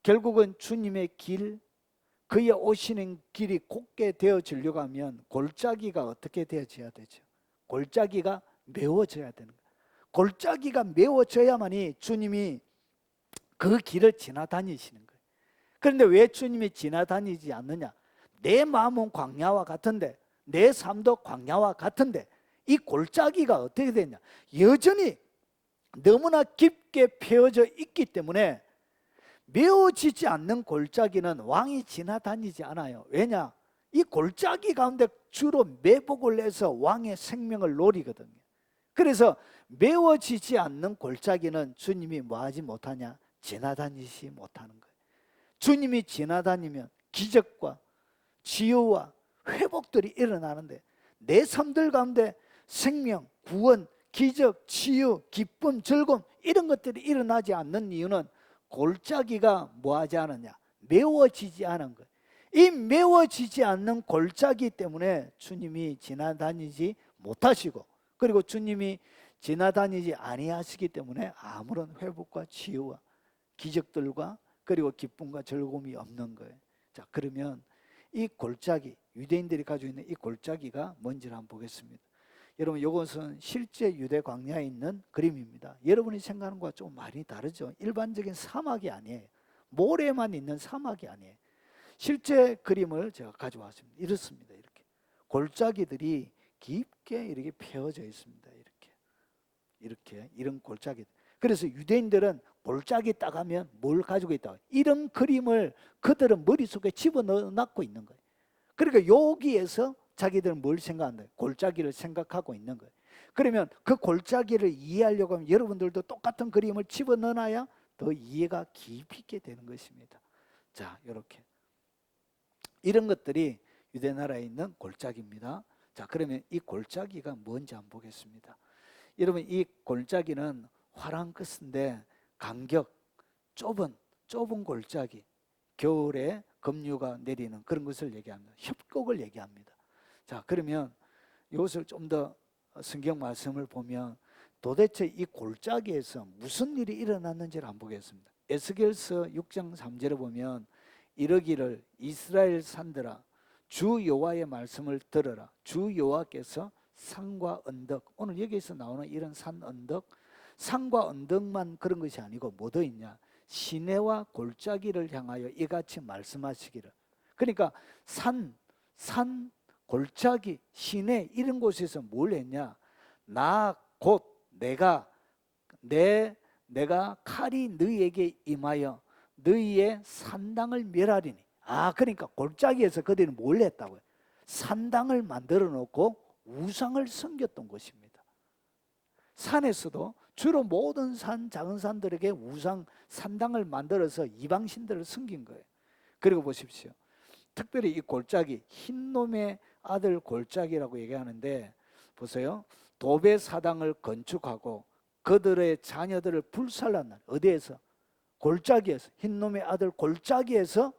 결국은 주님의 길, 그의 오시는 길이 곧게 되어지려고 하면 골짜기가 어떻게 되어져야 되죠? 골짜기가 메워져야 되는 거예요. 골짜기가 메워져야만이 주님이 그 길을 지나다니시는 거예요. 그런데 왜 주님이 지나다니지 않느냐? 내 마음은 광야와 같은데, 내 삶도 광야와 같은데, 이 골짜기가 어떻게 되냐? 여전히 너무나 깊게 패어져 있기 때문에 메워지지 않는 골짜기는 왕이 지나다니지 않아요. 왜냐? 이 골짜기 가운데 주로 매복을 해서 왕의 생명을 노리거든요. 그래서 메워지지 않는 골짜기는 주님이 뭐하지 못하냐? 지나다니지 못하는 거예요. 주님이 지나다니면 기적과 치유와 회복들이 일어나는데, 내 삶들 가운데 생명, 구원, 기적, 치유, 기쁨, 즐거움, 이런 것들이 일어나지 않는 이유는 골짜기가 뭐하지 않느냐? 메워지지 않은 거예요. 이 메워지지 않는 골짜기 때문에 주님이 지나다니지 못하시고, 그리고 주님이 지나다니지 아니하시기 때문에 아무런 회복과 치유와 기적들과 그리고 기쁨과 즐거움이 없는 거예요. 자, 그러면 이 골짜기, 유대인들이 가지고 있는 이 골짜기가 뭔지를 한번 보겠습니다. 여러분, 이것은 실제 유대 광야에 있는 그림입니다. 여러분이 생각하는 것과 좀 많이 다르죠. 일반적인 사막이 아니에요. 모래만 있는 사막이 아니에요. 실제 그림을 제가 가져왔습니다. 이렇습니다. 이렇게 골짜기들이 깊게 이렇게 펴져 있습니다. 이렇게 이런 골짜기. 그래서 유대인들은 골짜기 따가면 뭘 가지고 있다? 이런 그림을 그들은 머릿속에 집어넣고 있는 거예요. 그러니까 여기에서 자기들은 뭘 생각한다? 골짜기를 생각하고 있는 거예요. 그러면 그 골짜기를 이해하려고 하면 여러분들도 똑같은 그림을 집어넣어야 더 이해가 깊이 있게 되는 것입니다. 자, 이렇게. 이런 것들이 유대 나라에 있는 골짜기입니다. 자, 그러면 이 골짜기가 뭔지 한번 보겠습니다. 여러분, 이 골짜기는 화랑 끝인데 간격 좁은 골짜기, 겨울에 급류가 내리는 그런 것을 얘기합니다. 협곡을 얘기합니다. 자, 그러면 이것을 좀 더 성경 말씀을 보면 도대체 이 골짜기에서 무슨 일이 일어났는지를 한번 보겠습니다. 에스겔서 6장 3절에 보면 이르기를 이스라엘 산들아 주 여호와의 말씀을 들으라. 주 여호와께서 산과 언덕, 오늘 여기에서 나오는 이런 산 언덕, 산과 언덕만 그런 것이 아니고 뭐 더 있냐, 시내와 골짜기를 향하여 이같이 말씀하시기를. 그러니까 산, 골짜기, 시내 이런 곳에서 뭘 했냐, 나 곧 내가 칼이 너희에게 임하여 너희의 산당을 멸하리니. 그러니까 골짜기에서 그들은 뭘 했다고요? 산당을 만들어 놓고 우상을 섬겼던 것입니다. 산에서도 주로 모든 작은 산들에게 우상 산당을 만들어서 이방신들을 섬긴 거예요. 그리고 보십시오. 특별히 이 골짜기, 흰놈의 아들 골짜기라고 얘기하는데 보세요. 도배 사당을 건축하고 그들의 자녀들을 불살랐나. 어디에서? 골짜기에서. 흰놈의 아들 골짜기에서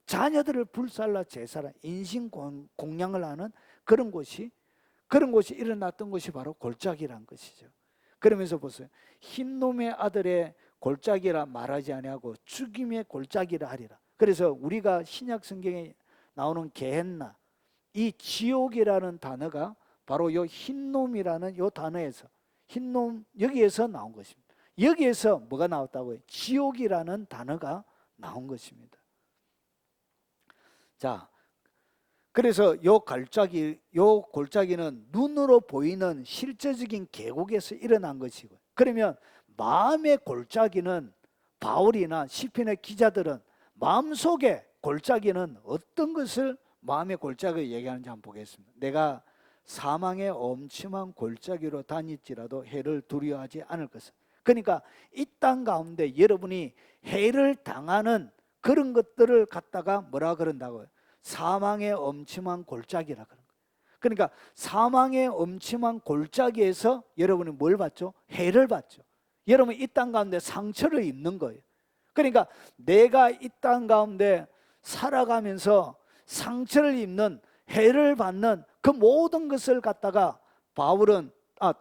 자녀들을 불살라 제사라 인신 공양을 하는 그런 곳이 일어났던 것이 바로 골짜기란 것이죠. 그러면서 보세요. 흰놈의 아들의 골짜기라 말하지 아니하고 죽임의 골짜기라 하리라. 그래서 우리가 신약 성경에 나오는 게헨나, 이 지옥이라는 단어가 바로 요 흰놈이라는 요 단어에서, 흰놈 여기에서 나온 것입니다. 여기에서 뭐가 나왔다고요? 지옥이라는 단어가 나온 것입니다. 자, 그래서 요 골짜기는 눈으로 보이는 실제적인 계곡에서 일어난 것이고, 그러면 마음의 골짜기는 바울이나 시편의 기자들은 마음속에 골짜기는 어떤 것을 마음의 골짜기를 얘기하는지 한번 보겠습니다. 내가 사망의 엄침한 골짜기로 다닐지라도 해를 두려워하지 않을 것은. 그러니까 이 땅 가운데 여러분이 해를 당하는 그런 것들을 갖다가 뭐라 그런다고요? 사망의 엄침한 골짜기라 그런 거예요. 그러니까 사망의 엄침한 골짜기에서 여러분이 뭘 받죠? 해를 받죠. 여러분 이 땅 가운데 상처를 입는 거예요. 그러니까 내가 이 땅 가운데 살아가면서 상처를 입는, 해를 받는 그 모든 것을 갖다가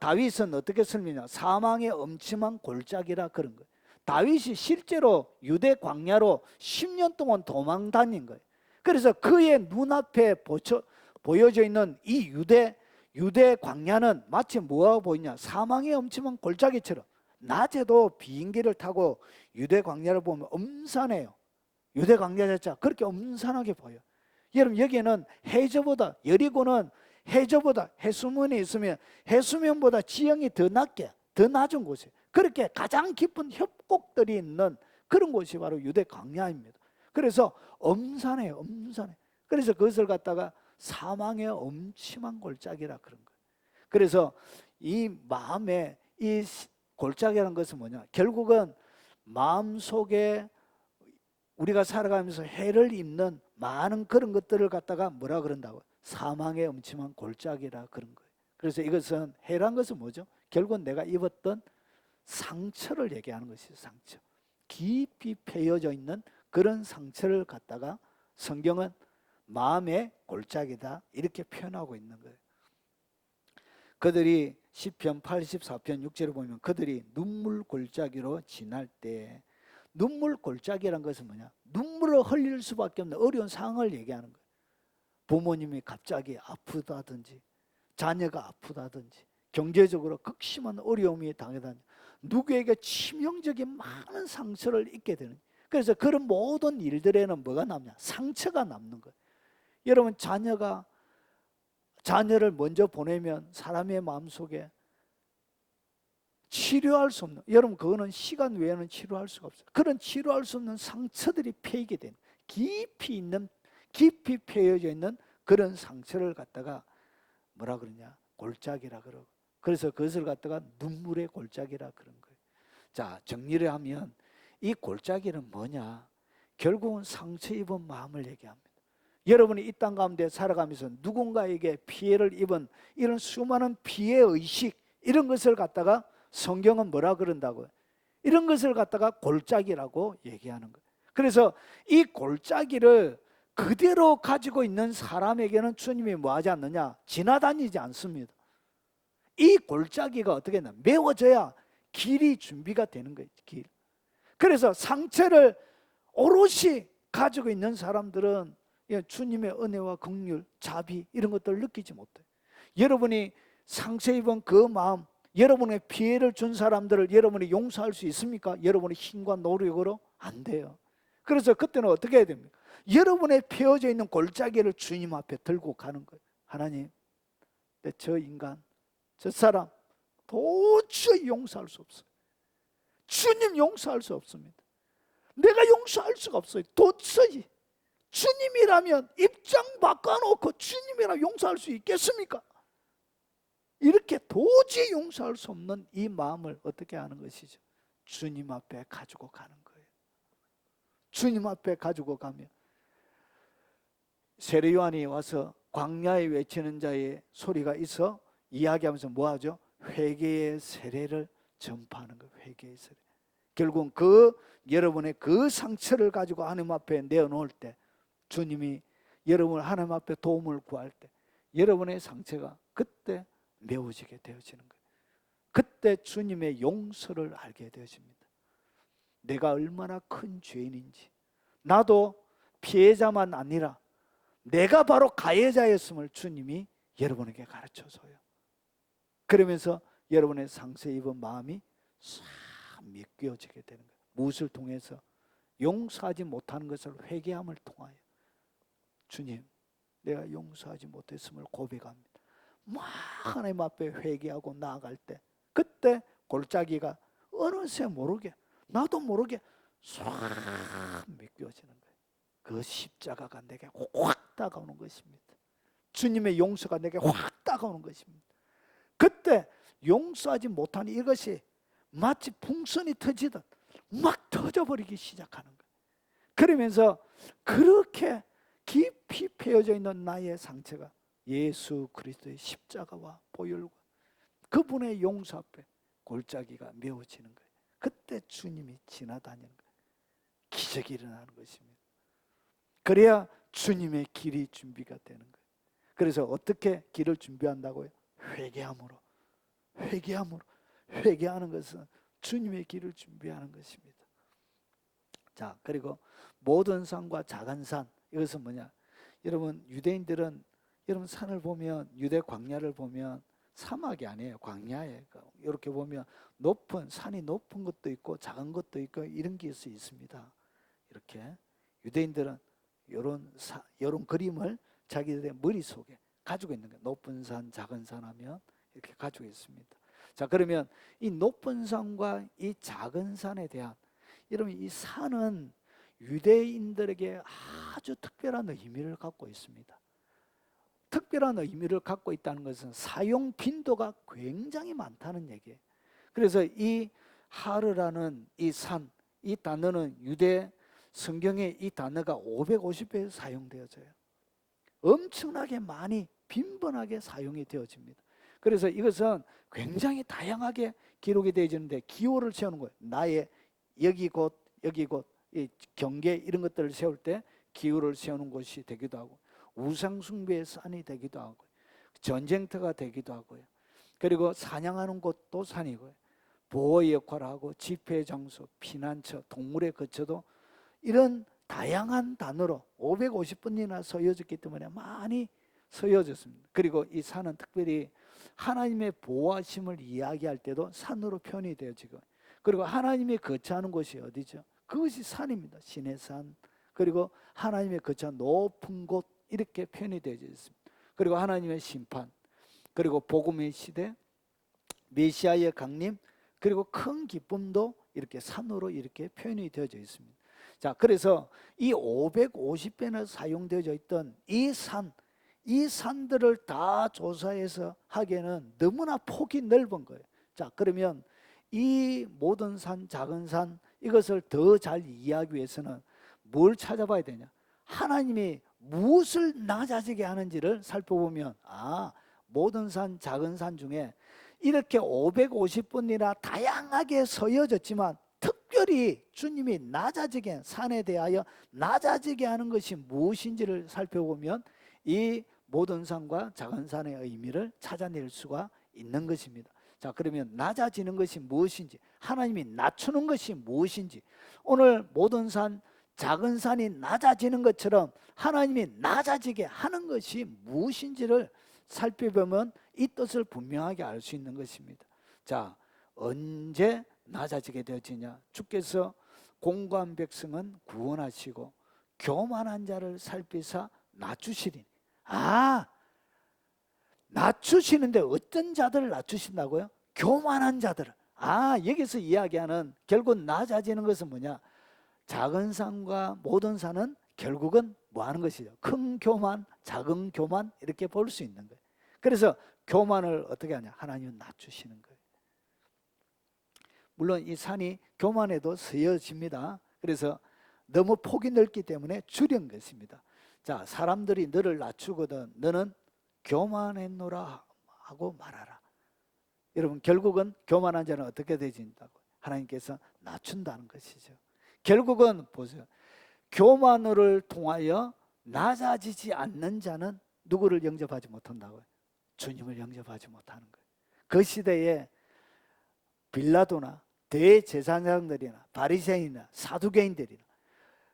다윗은 어떻게 설명하냐, 사망의 엄침한 골짜기라 그런 거예요. 다윗이 실제로 유대 광야로 10년 동안 도망 다닌 거예요. 그래서 그의 눈앞에 보여져 있는 이 유대 광야는 마치 뭐가 보이냐, 사망의 엄침한 골짜기처럼. 낮에도 비행기를 타고 유대 광야를 보면 엄산해요. 유대 광야 자체가 그렇게 엄산하게 보여요. 여러분 여기는 여리고는 해저보다 해수면에 있으면 해수면보다 지형이 더 낮은 곳이에요. 그렇게 가장 깊은 협곡들이 있는 그런 곳이 바로 유대 광야입니다. 그래서 엄산해요. 그래서 그것을 갖다가 사망의 엄침한 골짜기라 그런 거예요. 그래서 이 마음에 이 골짜기라는 것은 뭐냐, 결국은 마음속에 우리가 살아가면서 해를 입는 많은 그런 것들을 갖다가 뭐라 그런다고요? 사망의 엄침한 골짜기라 그런 거예요. 그래서 이것은 해란 것은 뭐죠? 결국은 내가 입었던 상처를 얘기하는 것이죠. 상처, 깊이 패여져 있는 그런 상처를 갖다가 성경은 마음의 골짜기다 이렇게 표현하고 있는 거예요. 그들이 시편 84편 6절에 보면 그들이 눈물 골짜기로 지날 때, 눈물 골짜기란 것은 뭐냐, 눈물을 흘릴 수밖에 없는 어려운 상황을 얘기하는 거예요. 부모님이 갑자기 아프다든지, 자녀가 아프다든지, 경제적으로 극심한 어려움이 당하다든지, 누구에게 치명적인 많은 상처를 입게 되는, 그래서 그런 모든 일들에는 뭐가 남냐, 상처가 남는 거예요. 여러분 자녀를 먼저 보내면 사람의 마음속에 치료할 수 없는, 여러분 그거는 시간 외에는 치료할 수가 없어요. 그런 치료할 수 없는 상처들이 패이게 되는, 깊이 패여져 있는 그런 상처를 갖다가 뭐라 그러냐, 골짜기라 그러고, 그래서 그것을 갖다가 눈물의 골짜기라 그런 거예요. 자, 정리를 하면 이 골짜기는 뭐냐, 결국은 상처 입은 마음을 얘기합니다. 여러분이 이 땅 가운데 살아가면서 누군가에게 피해를 입은 이런 수많은 피해의식, 이런 것을 갖다가 성경은 뭐라 그런다고요? 이런 것을 갖다가 골짜기라고 얘기하는 거예요. 그래서 이 골짜기를 그대로 가지고 있는 사람에게는 주님이 뭐 하지 않느냐? 지나다니지 않습니다. 이 골짜기가 어떻게 했나? 메워져야 길이 준비가 되는 거예요. 길. 그래서 상처를 오롯이 가지고 있는 사람들은 주님의 은혜와 긍휼, 자비 이런 것들을 느끼지 못해요. 여러분이 상처 입은 그 마음, 여러분의 피해를 준 사람들을 여러분이 용서할 수 있습니까? 여러분의 힘과 노력으로? 안 돼요. 그래서 그때는 어떻게 해야 됩니까? 여러분의 피어져 있는 골짜기를 주님 앞에 들고 가는 거예요. 하나님, 저 인간, 저 사람 도저히 용서할 수 없어요. 주님 용서할 수 없습니다. 내가 용서할 수가 없어요. 도저히. 주님이라면 입장 바꿔놓고 주님이라면 용서할 수 있겠습니까? 이렇게 도저히 용서할 수 없는 이 마음을 어떻게 하는 것이죠? 주님 앞에 가지고 가는 거예요. 주님 앞에 가지고 가면 세례 요한이 와서 광야에 외치는 자의 소리가 있어 이야기하면서 뭐하죠? 회개의 세례를 전파하는 거예요. 회개의 세례. 결국은 여러분의 그 상처를 가지고 하나님 앞에 내어놓을 때, 주님이 여러분을 하나님 앞에 도움을 구할 때 여러분의 상처가 그때 메워지게 되어지는 거예요. 그때 주님의 용서를 알게 되어집니다. 내가 얼마나 큰 죄인인지, 나도 피해자만 아니라 내가 바로 가해자였음을 주님이 여러분에게 가르쳐줘요. 그러면서 여러분의 상처 입은 마음이 싹 믿겨지게 되는 거예요. 무엇을 통해서? 용서하지 못하는 것을 회개함을 통하여. 주님, 내가 용서하지 못했음을 고백합니다. 막 하나님 앞에 회개하고 나아갈 때, 그때 골짜기가 어느새 모르게, 나도 모르게 싹 믿겨지는 거예요. 그 십자가가 내게 확 다가오는 것입니다. 주님의 용서가 내게 확 다가오는 것입니다. 그때 용서하지 못하는 이것이 마치 풍선이 터지듯 막 터져버리기 시작하는 거예요. 그러면서 그렇게 깊이 패여져 있는 나의 상처가 예수 그리스도의 십자가와 보혈과 그분의 용서 앞에 골짜기가 메워지는 거예요. 그때 주님이 지나다니는 거예요. 기적이 일어나는 것입니다. 그래야 주님의 길이 준비가 되는 거예요. 그래서 어떻게 길을 준비한다고요? 회개함으로. 회개하는 것은 주님의 길을 준비하는 것입니다. 자, 그리고 모든 산과 작은 산, 이것은 뭐냐? 여러분, 유대인들은 여러분 산을 보면, 유대 광야를 보면 사막이 아니에요. 광야예요. 이렇게 보면 산이 높은 것도 있고 작은 것도 있고 이런 게 있습니다. 이렇게 유대인들은 이런 그림을 자기들의 머릿속에 가지고 있는 거예요. 높은 산, 작은 산 하면 이렇게 가지고 있습니다. 자, 그러면 이 높은 산과 이 작은 산에 대한, 여러분, 이 산은 유대인들에게 아주 특별한 의미를 갖고 있습니다. 특별한 의미를 갖고 있다는 것은 사용 빈도가 굉장히 많다는 얘기예요. 그래서 이 하르라는 이 산, 이 단어는 유대 성경에 이 단어가 550회 사용되어져요. 엄청나게 많이 빈번하게 사용이 되어집니다. 그래서 이것은 굉장히 다양하게 기록이 되어지는데 기호를 세우는 거예요. 나의 여기 곧 이 경계 이런 것들을 세울 때 기호를 세우는 곳이 되기도 하고, 우상 숭배의 산이 되기도 하고, 전쟁터가 되기도 하고요. 그리고 사냥하는 곳도 산이고요. 보호 역할을 하고 집회 장소, 피난처, 동물의 거처도 이런 다양한 단어로 550번이나 서여졌기 때문에 많이 서여졌습니다. 그리고 이 산은 특별히 하나님의 보호하심을 이야기할 때도 산으로 표현이 되어지고, 그리고 하나님이 거처하는 곳이 어디죠? 그것이 산입니다. 신의 산. 그리고 하나님의 거처한 높은 곳, 이렇게 표현이 되어져 있습니다. 그리고 하나님의 심판, 그리고 복음의 시대, 메시아의 강림, 그리고 큰 기쁨도 이렇게 산으로 이렇게 표현이 되어져 있습니다. 자, 그래서 이 550배나 사용되어져 있던 이 산들을 다 조사해서 하기에는 너무나 폭이 넓은 거예요. 자, 그러면 이 모든 산, 작은 산, 이것을 더 잘 이해하기 위해서는 뭘 찾아봐야 되냐? 하나님이 무엇을 낮아지게 하는지를 살펴보면 모든 산 작은 산 중에 이렇게 550번이나 다양하게 서여졌지만 특별히 주님이 낮아지게 산에 대하여 낮아지게 하는 것이 무엇인지를 살펴보면 이 모든 산과 작은 산의 의미를 찾아낼 수가 있는 것입니다. 자, 그러면 낮아지는 것이 무엇인지, 하나님이 낮추는 것이 무엇인지, 오늘 모든 산 작은 산이 낮아지는 것처럼 하나님이 낮아지게 하는 것이 무엇인지를 살펴보면 이 뜻을 분명하게 알 수 있는 것입니다. 자, 언제 낮아지게 되어지냐? 주께서 공고한 백성은 구원하시고 교만한 자를 살피사 낮추시리니. 낮추시는데 어떤 자들을 낮추신다고요? 교만한 자들을. 여기서 이야기하는 결국 낮아지는 것은 뭐냐? 작은 산과 모든 산은 결국은 뭐 하는 것이죠? 큰 교만, 작은 교만, 이렇게 볼 수 있는 거예요. 그래서 교만을 어떻게 하냐? 하나님은 낮추시는 거예요. 물론 이 산이 교만해도 서여집니다. 그래서 너무 폭이 넓기 때문에 줄인 것입니다. 자, 사람들이 너를 낮추거든 너는 교만했노라 하고 말하라. 여러분, 결국은 교만한 자는 어떻게 되진다고? 하나님께서 낮춘다는 것이죠. 결국은 보세요. 교만을 통하여 낮아지지 않는 자는 누구를 영접하지 못한다고요? 주님을 영접하지 못하는 거예요. 그 시대에 빌라도나 대제사장들이나 바리새인이나 사두개인들이나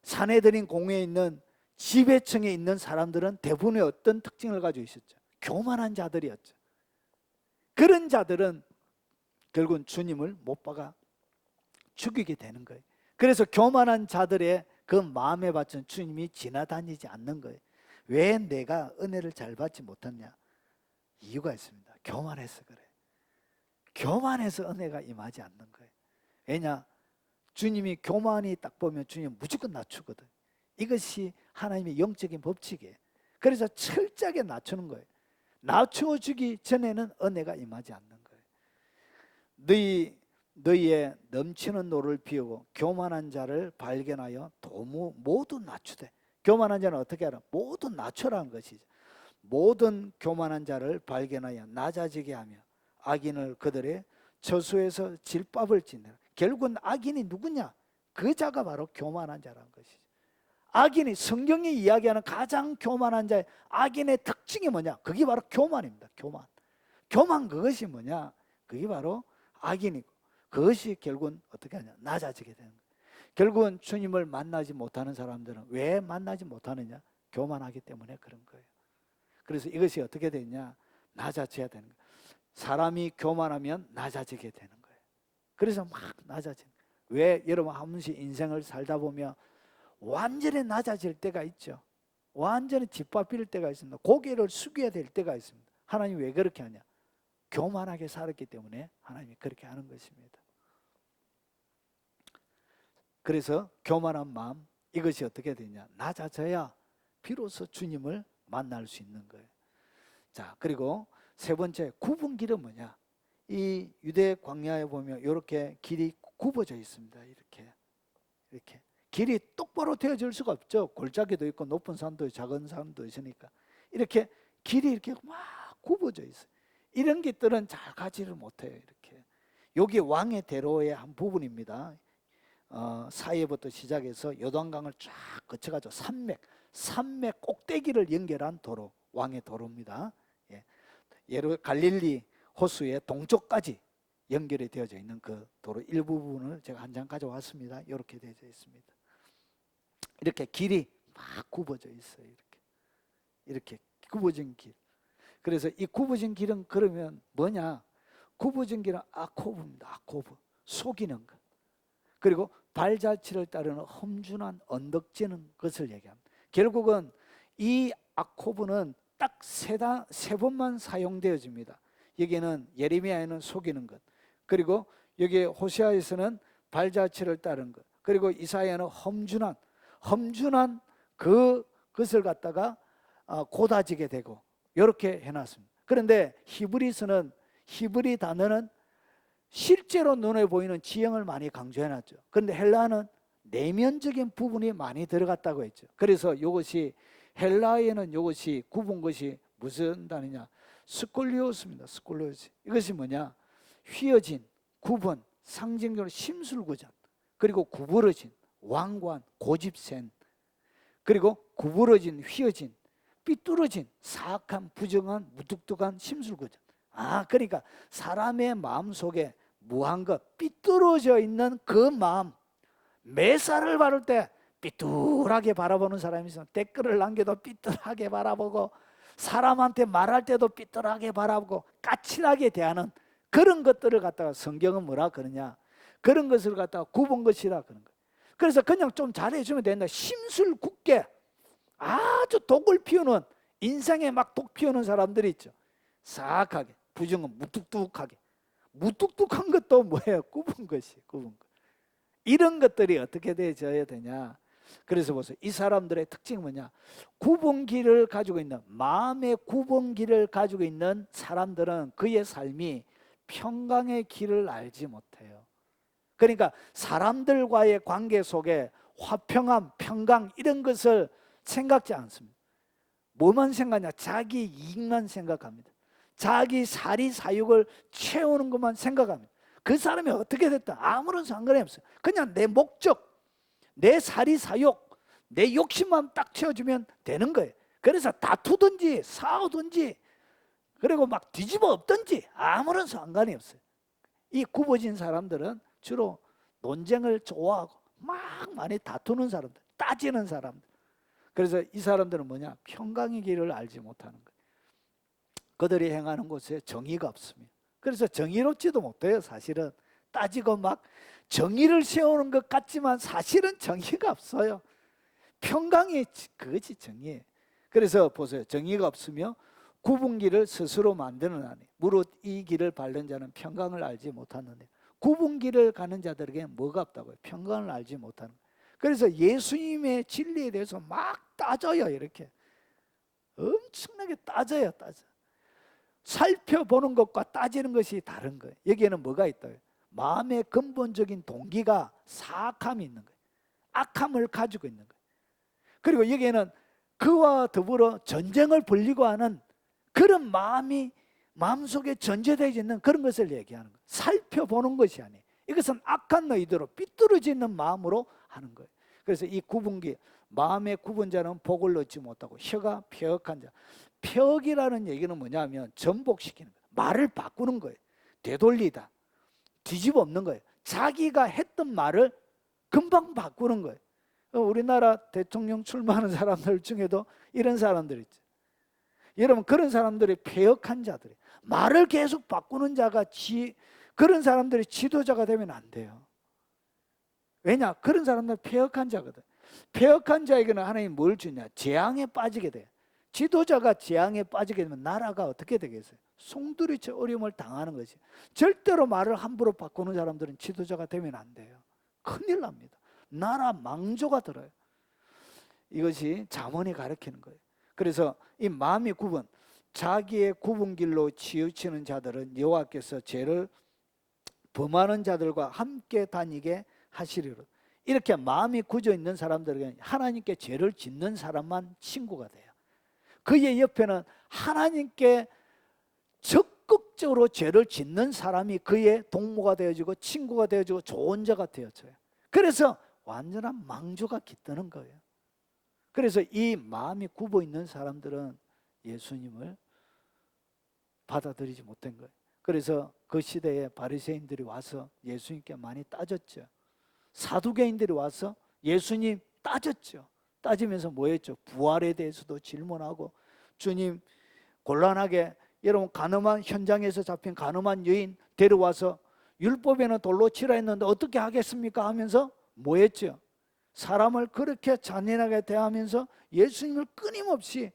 사내들인 공회에 있는 지배층에 있는 사람들은 대부분의 어떤 특징을 가지고 있었죠? 교만한 자들이었죠. 그런 자들은 결국은 주님을 못 박아 죽이게 되는 거예요. 그래서 교만한 자들의 그 마음에 받친 주님이 지나다니지 않는 거예요. 왜 내가 은혜를 잘 받지 못했냐? 이유가 있습니다. 교만해서 그래. 교만해서 은혜가 임하지 않는 거예요. 왜냐? 주님이 교만이 딱 보면 주님 무조건 낮추거든. 이것이 하나님의 영적인 법칙이에요. 그래서 철저하게 낮추는 거예요. 낮춰주기 전에는 은혜가 임하지 않는 거예요. 너희의 넘치는 노를 비우고 교만한 자를 발견하여 모두 낮추되. 교만한 자는 어떻게 하라? 모두 낮춰라는 것이죠. 모든 교만한 자를 발견하여 낮아지게 하며 악인을 그들의 저수에서 질밥을 지내라. 결국은 악인이 누구냐? 그 자가 바로 교만한 자라는 것이죠. 악인이, 성경이 이야기하는 가장 교만한 자의 악인의 특징이 뭐냐? 그게 바로 교만입니다. 교만 그것이 뭐냐? 그게 바로 악인이고, 그것이 결국은 어떻게 하냐? 낮아지게 되는 거예요. 결국은 주님을 만나지 못하는 사람들은 왜 만나지 못하느냐? 교만하기 때문에 그런 거예요. 그래서 이것이 어떻게 되냐? 낮아져야 되는 거예요. 사람이 교만하면 낮아지게 되는 거예요. 그래서 막 낮아지는 거예요. 왜? 여러분 한 번씩 인생을 살다 보면 완전히 낮아질 때가 있죠. 완전히 뒷바뀔 때가 있습니다. 고개를 숙여야 될 때가 있습니다. 하나님 왜 그렇게 하냐? 교만하게 살았기 때문에 하나님이 그렇게 하는 것입니다. 그래서 교만한 마음, 이것이 어떻게 되냐? 낮아져야 비로소 주님을 만날 수 있는 거예요. 자, 그리고 세 번째, 굽은 길은 뭐냐? 이 유대 광야에 보면 이렇게 길이 굽어져 있습니다. 이렇게 길이 똑바로 되어질 수가 없죠. 골짜기도 있고 높은 산도 작은 산도 있으니까 이렇게 길이 이렇게 막 굽어져 있어요. 이런 것들은 잘 가지를 못해요. 이렇게 여기 왕의 대로의 한 부분입니다. 사이에부터 시작해서 요단강을 쫙 거쳐가지고 산맥 꼭대기를 연결한 도로, 왕의 도로입니다. 갈릴리 호수의 동쪽까지 연결이 되어져 있는 그 도로 일부분을 제가 한 장 가져왔습니다. 이렇게 되어져 있습니다. 이렇게 길이 막 굽어져 있어요. 이렇게 굽어진 길. 그래서 이 굽어진 길은 그러면 뭐냐? 굽어진 길은 아코브입니다. 아코브, 속이는 것. 그리고 발자취를 따르는 험준한 언덕지는 것을 얘기합니다. 결국은 이 아코브는 딱 세 번만 사용되어집니다. 여기는 예레미야에는 속이는 것, 그리고 여기 호세아에서는 발자취를 따르는 것, 그리고 이사야는 험준한 그것을 갖다가 고다지게 되고 이렇게 해놨습니다. 그런데 히브리 단어는 실제로 눈에 보이는 지형을 많이 강조해놨죠. 그런데 헬라어는 내면적인 부분이 많이 들어갔다고 했죠. 그래서 이것이 헬라어에는 이것이 굽은 것이 무슨 단어냐? 스콜리오스입니다. 스콜리오스. 이것이 뭐냐? 휘어진, 굽은, 상징적으로 심술구전, 그리고 구부러진, 완고한, 고집센, 그리고 구부러진, 휘어진, 삐뚤어진, 사악한, 부정한, 무뚝뚝한 심술구전. 그러니까 사람의 마음속에 무한 것, 삐뚤어져 있는 그 마음, 매사를 바를 때 삐뚤하게 바라보는 사람이 있으면 댓글을 남겨도 삐뚤하게 바라보고, 사람한테 말할 때도 삐뚤하게 바라보고 까칠하게 대하는 그런 것들을 갖다가 성경은 뭐라 그러냐? 그런 것을 갖다가 굽은 것이라 그런 거예요. 그래서 그냥 좀 잘해주면 된다. 심술 굳게 아주 독을 피우는, 인생에 막 독 피우는 사람들이 있죠. 사악하게, 부정은 무뚝뚝하게. 무뚝뚝한 것도 뭐예요? 굽은 것이, 굽은 것. 이런 것들이 어떻게 되어야 되냐? 그래서 보세요. 이 사람들의 특징이 뭐냐? 구분기를 가지고 있는, 마음의 구분기를 가지고 있는 사람들은 그의 삶이 평강의 길을 알지 못해요. 그러니까 사람들과의 관계 속에 화평함, 평강 이런 것을 생각지 않습니다. 뭐만 생각하냐? 자기 이익만 생각합니다. 자기 사리사욕을 채우는 것만 생각합니다. 그 사람이 어떻게 됐다 아무런 상관이 없어요. 그냥 내 목적, 내 사리사욕, 내 욕심만 딱 채워주면 되는 거예요. 그래서 다투든지 싸우든지 그리고 막 뒤집어 엎든지 아무런 상관이 없어요. 이 굽어진 사람들은 주로 논쟁을 좋아하고 막 많이 다투는 사람들, 따지는 사람들. 그래서 이 사람들은 뭐냐? 평강의 길을 알지 못하는 거예요. 그들이 행하는 곳에 정의가 없습니다. 그래서 정의롭지도 못해요. 사실은 따지고 막 정의를 세우는 것 같지만 사실은 정의가 없어요. 평강이 그것이 정의예요. 그래서 보세요. 정의가 없으며 굽은 길을 스스로 만드는 아니, 무릇 이 길을 밟는 자는 평강을 알지 못하는데, 굽은 길을 가는 자들에게 뭐가 없다고요? 평강을 알지 못하는 거예요. 그래서 예수님의 진리에 대해서 막 따져요. 이렇게 엄청나게 따져요. 살펴보는 것과 따지는 것이 다른 거예요. 여기에는 뭐가 있다고요? 마음의 근본적인 동기가 사악함이 있는 거예요. 악함을 가지고 있는 거예요. 그리고 여기에는 그와 더불어 전쟁을 벌이고 하는 그런 마음이 마음속에 전제되어 있는 그런 것을 얘기하는 거예요. 살펴보는 것이 아니에요. 이것은 악한 의도로 삐뚤어지는 마음으로 하는 거예요. 그래서 이 구분기, 마음의 구분 자는 복을 얻지 못하고 혀가 폐역한 자. 폐역이라는 얘기는 뭐냐면 전복시키는 거예요. 말을 바꾸는 거예요. 되돌리다, 뒤집어 엎는 거예요. 자기가 했던 말을 금방 바꾸는 거예요. 우리나라 대통령 출마하는 사람들 중에도 이런 사람들 있죠. 여러분, 그런 사람들이 폐역한 자들이, 말을 계속 바꾸는 자가 그런 사람들이 지도자가 되면 안 돼요. 왜냐? 그런 사람들은 폐역한 자거든. 폐역한 자에게는 하나님이 뭘 주냐? 재앙에 빠지게 돼. 지도자가 재앙에 빠지게 되면 나라가 어떻게 되겠어요? 송두리째 어려움을 당하는 것이. 절대로 말을 함부로 바꾸는 사람들은 지도자가 되면 안 돼요. 큰일 납니다. 나라 망조가 들어요. 이것이 잠언이 가르치는 거예요. 그래서 이 마음의 구분, 자기의 구분 길로 치우치는 자들은 여호와께서 죄를 범하는 자들과 함께 다니게 하시리로. 이렇게 마음이 굳어 있는 사람들에게는 하나님께 죄를 짓는 사람만 친구가 돼요. 그의 옆에는 하나님께 적극적으로 죄를 짓는 사람이 그의 동무가 되어지고 친구가 되어지고 좋은 자가 되어져요. 그래서 완전한 망조가 깃드는 거예요. 그래서 이 마음이 굽어 있는 사람들은 예수님을 받아들이지 못한 거예요. 그래서 그 시대에 바리새인들이 와서 예수님께 많이 따졌죠. 사두개인들이 와서 예수님 따졌죠. 따지면서 뭐 했죠? 부활에 대해서도 질문하고, 주님 곤란하게, 여러분 간음한 현장에서 잡힌 간음한 여인 데려와서 율법에는 돌로 치라 했는데 어떻게 하겠습니까? 하면서 뭐 했죠? 사람을 그렇게 잔인하게 대하면서 예수님을 끊임없이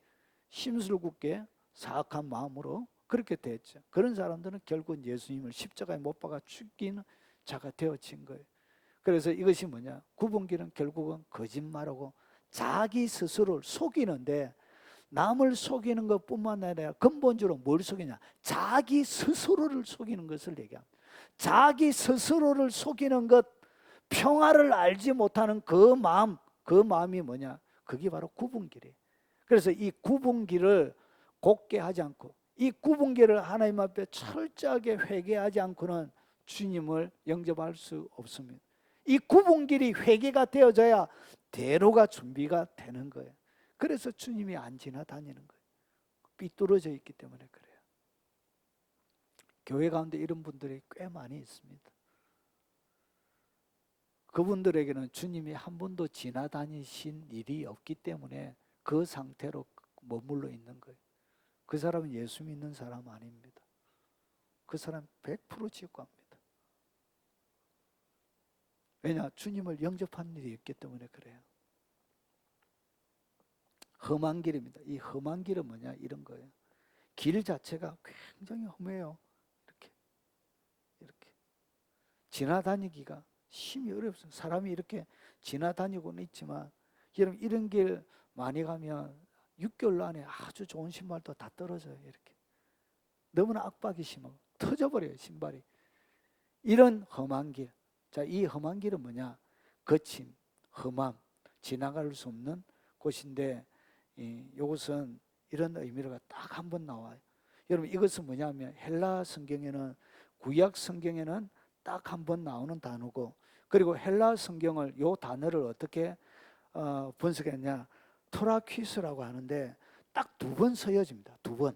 심술궂게 사악한 마음으로 그렇게 대했죠. 그런 사람들은 결국 예수님을 십자가에 못 박아 죽이는 자가 되어진 거예요. 그래서 이것이 뭐냐? 구분기는 결국은 거짓말하고 자기 스스로를 속이는데, 남을 속이는 것뿐만 아니라 근본적으로 뭘 속이냐? 자기 스스로를 속이는 것을 얘기합니다. 자기 스스로를 속이는 것, 평화를 알지 못하는 그 마음이 뭐냐? 그게 바로 구분기래요. 그래서 이 구분기를 곧게 하지 않고, 이 구분기를 하나님 앞에 철저하게 회개하지 않고는 주님을 영접할 수 없습니다. 이 구분길이 회개가 되어져야 대로가 준비가 되는 거예요. 그래서 주님이 안 지나다니는 거예요. 삐뚤어져 있기 때문에 그래요. 교회 가운데 이런 분들이 꽤 많이 있습니다. 그분들에게는 주님이 한 번도 지나다니신 일이 없기 때문에 그 상태로 머물러 있는 거예요. 그 사람은 예수 믿는 사람 아닙니다. 그 사람 100% 지옥 갑니다. 왜냐? 주님을 영접한 일이 있기 때문에 그래요. 험한 길입니다. 이 험한 길은 뭐냐? 이런 거예요. 길 자체가 굉장히 험해요. 이렇게 지나다니기가 심히 어렵습니다. 사람이 이렇게 지나다니고는 있지만, 여러분 이런 길 많이 가면 6개월 안에 아주 좋은 신발도 다 떨어져요. 이렇게 너무나 압박이 심하고 터져버려요, 신발이. 이런 험한 길. 자, 이 험한 길은 뭐냐? 거침, 험함, 지나갈 수 없는 곳인데, 이것은 이런 의미가 딱 한 번 나와요. 여러분 이것은 뭐냐면 헬라 성경에는, 구약 성경에는 딱 한 번 나오는 단어고, 그리고 헬라 성경을, 요 단어를 어떻게 분석했냐? 토라퀴스라고 하는데 딱 2번 서여집니다. 2번.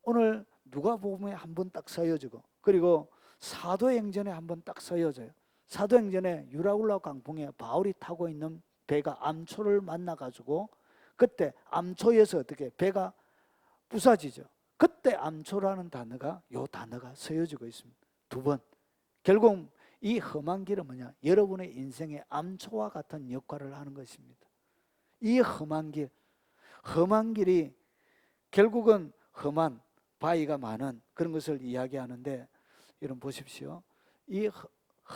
오늘 누가복음에 한 번 딱 서여지고, 그리고 사도행전에 한 번 딱 서여져요. 사도행전에 유라굴라 강풍에 바울이 타고 있는 배가 암초를 만나가지고, 그때 암초에서 어떻게 배가 부서지죠. 그때 암초라는 단어가, 요 단어가 서여지고 있습니다. 2번. 결국 이 험한 길은 뭐냐? 여러분의 인생의 암초와 같은 역할을 하는 것입니다. 이 험한 길이 결국은 험한, 바위가 많은 그런 것을 이야기하는데, 여러분 보십시오. 이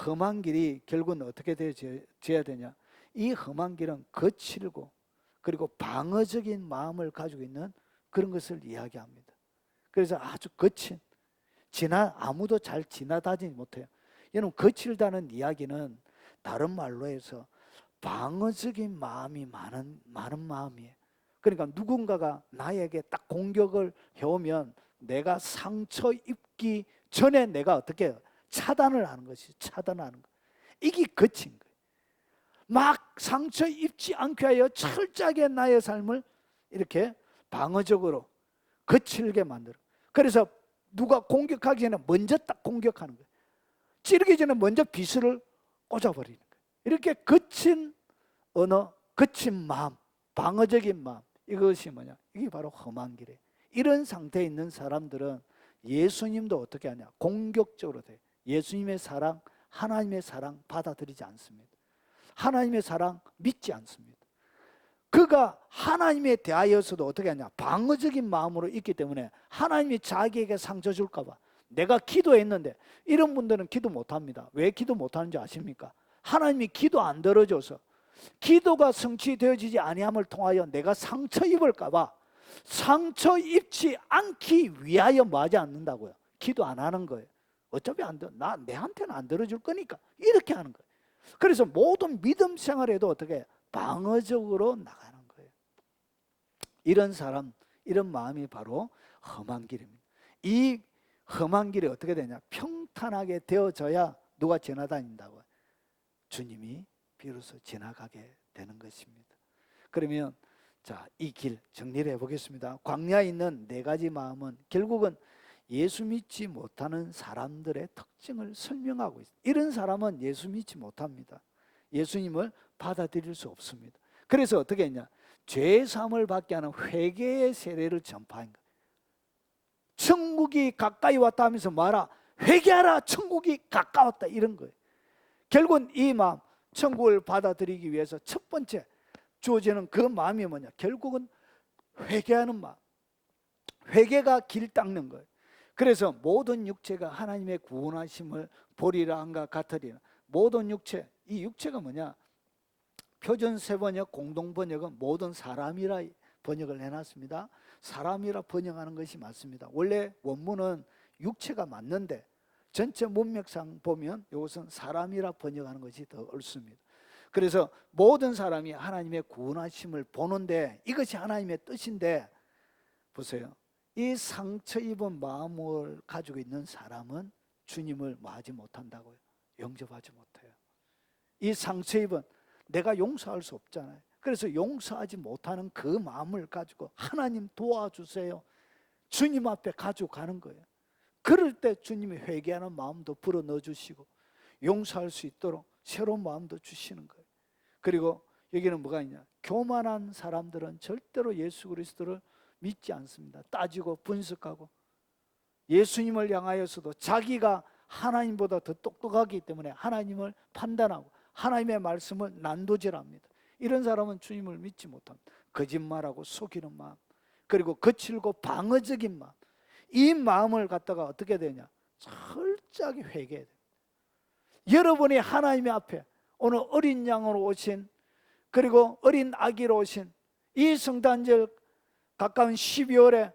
험한 길이 결국은 어떻게 되어져야 되냐? 이 험한 길은 거칠고 그리고 방어적인 마음을 가지고 있는 그런 것을 이야기합니다. 그래서 아주 거친, 아무도 잘 지나다니지 못해요. 여러분 거칠다는 이야기는 다른 말로 해서 방어적인 마음이 많은 마음이에요. 그러니까 누군가가 나에게 딱 공격을 해오면 내가 상처 입기 전에 내가 어떻게 해요? 차단을 하는 것이, 차단하는 거. 이게 거친 거예요. 막 상처 입지 않게 하여 철저하게 나의 삶을 이렇게 방어적으로 거칠게 만들어. 그래서 누가 공격하기 전에 먼저 딱 공격하는 거예요. 찌르기 전에 먼저 비수를 꽂아버리는 거예요. 이렇게 거친 언어, 거친 마음, 방어적인 마음, 이것이 뭐냐? 이게 바로 험한 길이에요. 이런 상태에 있는 사람들은 예수님도 어떻게 하냐? 공격적으로 돼요. 예수님의 사랑, 하나님의 사랑 받아들이지 않습니다. 하나님의 사랑 믿지 않습니다. 그가 하나님에 대하여서도 어떻게 하냐? 방어적인 마음으로 있기 때문에 하나님이 자기에게 상처 줄까 봐, 내가 기도했는데, 이런 분들은 기도 못합니다. 왜 기도 못하는지 아십니까? 하나님이 기도 안 들어줘서, 기도가 성취되어지지 아니함을 통하여 내가 상처 입을까 봐, 상처 입지 않기 위하여 뭐 하지 않는다고요? 기도 안 하는 거예요. 어차피 안 들어, 내한테는 안 들어줄 거니까, 이렇게 하는 거예요. 그래서 모든 믿음 생활에도 어떻게 방어적으로 나가는 거예요. 이런 사람, 이런 마음이 바로 험한 길입니다. 이 험한 길이 어떻게 되냐? 평탄하게 되어져야 누가 지나다닌다고? 주님이 비로소 지나가게 되는 것입니다. 그러면 자, 이 길 정리를 해보겠습니다. 광야에 있는 4가지 마음은 결국은 예수 믿지 못하는 사람들의 특징을 설명하고 있습니다. 이런 사람은 예수 믿지 못합니다. 예수님을 받아들일 수 없습니다. 그래서 어떻게 했냐? 죄 사함을 받게 하는 회개의 세례를 전파한 거예요. 천국이 가까이 왔다 하면서 말아, 회개하라, 천국이 가까웠다, 이런 거예요. 결국은 이 마음, 천국을 받아들이기 위해서 첫 번째 주어지는 그 마음이 뭐냐? 결국은 회개하는 마음, 회개가 길 닦는 거예요. 그래서 모든 육체가 하나님의 구원하심을 보리라 한가 같으리라. 모든 육체, 이 육체가 뭐냐? 표준 세번역 공동번역은 모든 사람이라 번역을 해놨습니다. 사람이라 번역하는 것이 맞습니다. 원래 원문은 육체가 맞는데 전체 문맥상 보면 이것은 사람이라 번역하는 것이 더 옳습니다. 그래서 모든 사람이 하나님의 구원하심을 보는데 이것이 하나님의 뜻인데 보세요. 이 상처 입은 마음을 가지고 있는 사람은 주님을 뭐하지 못한다고요. 영접하지 못해요. 이 상처 입은 내가 용서할 수 없잖아요. 그래서 용서하지 못하는 그 마음을 가지고 하나님 도와주세요. 주님 앞에 가지고 가는 거예요. 그럴 때 주님이 회개하는 마음도 불어넣어 주시고 용서할 수 있도록 새로운 마음도 주시는 거예요. 그리고 여기는 뭐가 있냐? 교만한 사람들은 절대로 예수 그리스도를 믿지 않습니다. 따지고 분석하고 예수님을 향하여서도 자기가 하나님보다 더 똑똑하기 때문에 하나님을 판단하고 하나님의 말씀을 난도질합니다. 이런 사람은 주님을 믿지 못합니다. 거짓말하고 속이는 마음, 그리고 거칠고 방어적인 마음, 이 마음을 갖다가 어떻게 되냐? 철저하게 회개해야 돼요. 여러분이 하나님의 앞에 오늘 어린 양으로 오신, 그리고 어린 아기로 오신 이 성탄절 가까운 12월에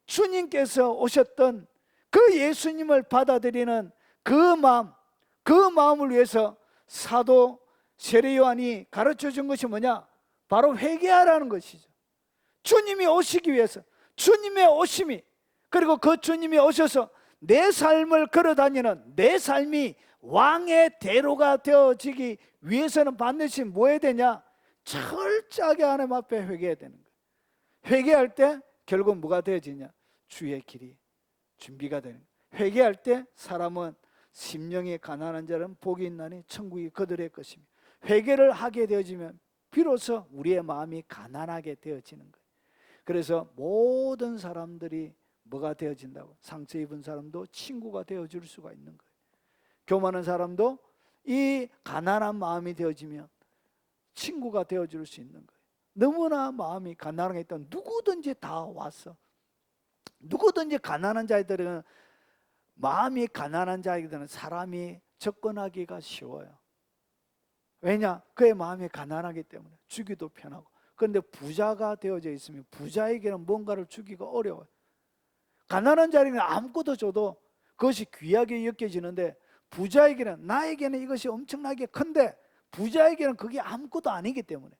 주님께서 오셨던 그 예수님을 받아들이는 그 마음, 그 마음을 위해서 사도 세례 요한이 가르쳐 준 것이 뭐냐? 바로 회개하라는 것이죠. 주님이 오시기 위해서, 주님의 오심이, 그리고 그 주님이 오셔서 내 삶을 걸어다니는 내 삶이 왕의 대로가 되어지기 위해서는 반드시 뭐 해야 되냐? 철저하게 하나님 앞에 회개해야 되는 거예요. 회개할 때 결국 뭐가 되어지냐? 주의 길이 준비가 되는 거예요. 회개할 때 사람은 심령이 가난한 자는 복이 있나니 천국이 그들의 것입니다. 회개를 하게 되어지면 비로소 우리의 마음이 가난하게 되어지는 거예요. 그래서 모든 사람들이 뭐가 되어진다고? 상처 입은 사람도 친구가 되어줄 수가 있는 거예요. 교만한 사람도 이 가난한 마음이 되어지면 친구가 되어줄 수 있는 거예요. 너무나 마음이 가난하게 있다면 누구든지 다 와서, 누구든지 가난한 자들은, 마음이 가난한 자에게는 사람이 접근하기가 쉬워요. 왜냐? 그의 마음이 가난하기 때문에 주기도 편하고. 그런데 부자가 되어져 있으면 부자에게는 뭔가를 주기가 어려워요. 가난한 자에게는 아무것도 줘도 그것이 귀하게 여겨지는데 부자에게는, 나에게는 이것이 엄청나게 큰데 부자에게는 그게 아무것도 아니기 때문에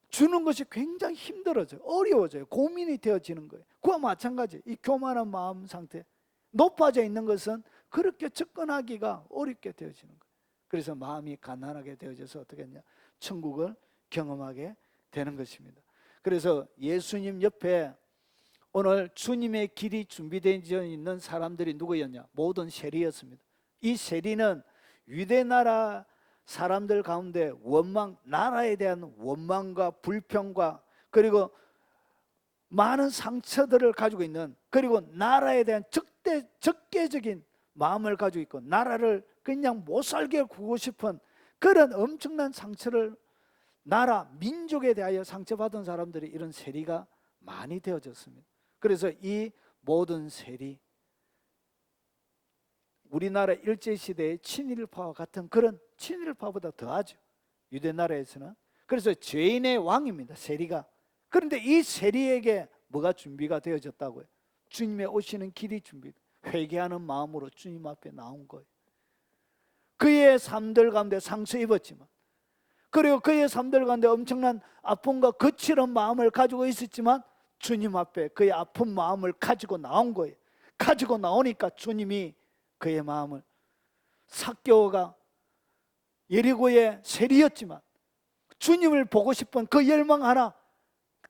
주는 것이 굉장히 힘들어져요. 어려워져요. 고민이 되어지는 거예요. 그와 마찬가지 이 교만한 마음 상태, 높아져 있는 것은 그렇게 접근하기가 어렵게 되어지는 거예요. 그래서 마음이 가난하게 되어져서 어떻게 했냐? 천국을 경험하게 되는 것입니다. 그래서 예수님 옆에 오늘 주님의 길이 준비되어 있는 사람들이 누구였냐? 모든 세리였습니다. 이 세리는 유대 나라 사람들 가운데 원망, 나라에 대한 원망과 불평과 그리고 많은 상처들을 가지고 있는, 그리고 나라에 대한 적개적인 마음을 가지고 있고 나라를 그냥 못 살게 구고 싶은 그런 엄청난 상처를, 나라, 민족에 대하여 상처받은 사람들이 이런 세리가 많이 되어졌습니다. 그래서 이 모든 세리, 우리나라 일제시대의 친일파와 같은 그런 친일파보다 더하죠, 유대 나라에서는. 그래서 죄인의 왕입니다, 세리가. 그런데 이 세리에게 뭐가 준비가 되어졌다고요? 주님의 오시는 길이 준비, 회개하는 마음으로 주님 앞에 나온 거예요. 그의 삶들 가운데 상처 입었지만, 그리고 그의 삶들 가운데 엄청난 아픔과 거칠은 마음을 가지고 있었지만 주님 앞에 그의 아픈 마음을 가지고 나온 거예요. 가지고 나오니까 주님이 그의 마음을, 삭개오가 예리고의 세리였지만 주님을 보고 싶은 그 열망 하나,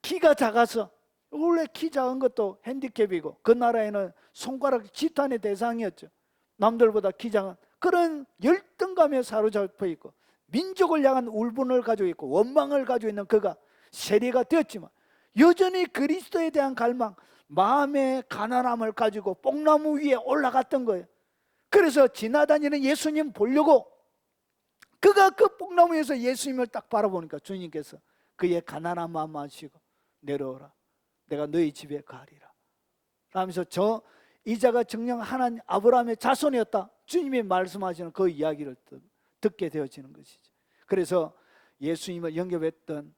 키가 작아서, 원래 키 작은 것도 핸디캡이고 그 나라에는 손가락 지탄의 대상이었죠. 남들보다 키 작은 그런 열등감에 사로잡혀 있고 민족을 향한 울분을 가지고 있고 원망을 가지고 있는 그가 세리가 되었지만 여전히 그리스도에 대한 갈망, 마음의 가난함을 가지고 뽕나무 위에 올라갔던 거예요. 그래서 지나다니는 예수님 보려고 그가 그 뽕나무에서 예수님을 딱 바라보니까 주님께서 그의 가난한 마음 아시고 내려오라, 내가 너희 집에 가리라 하면서, 저 이자가 정녕 하나님 아브라함의 자손이었다, 주님이 말씀하시는 그 이야기를 듣게 되어지는 것이죠. 그래서 예수님을 영접했던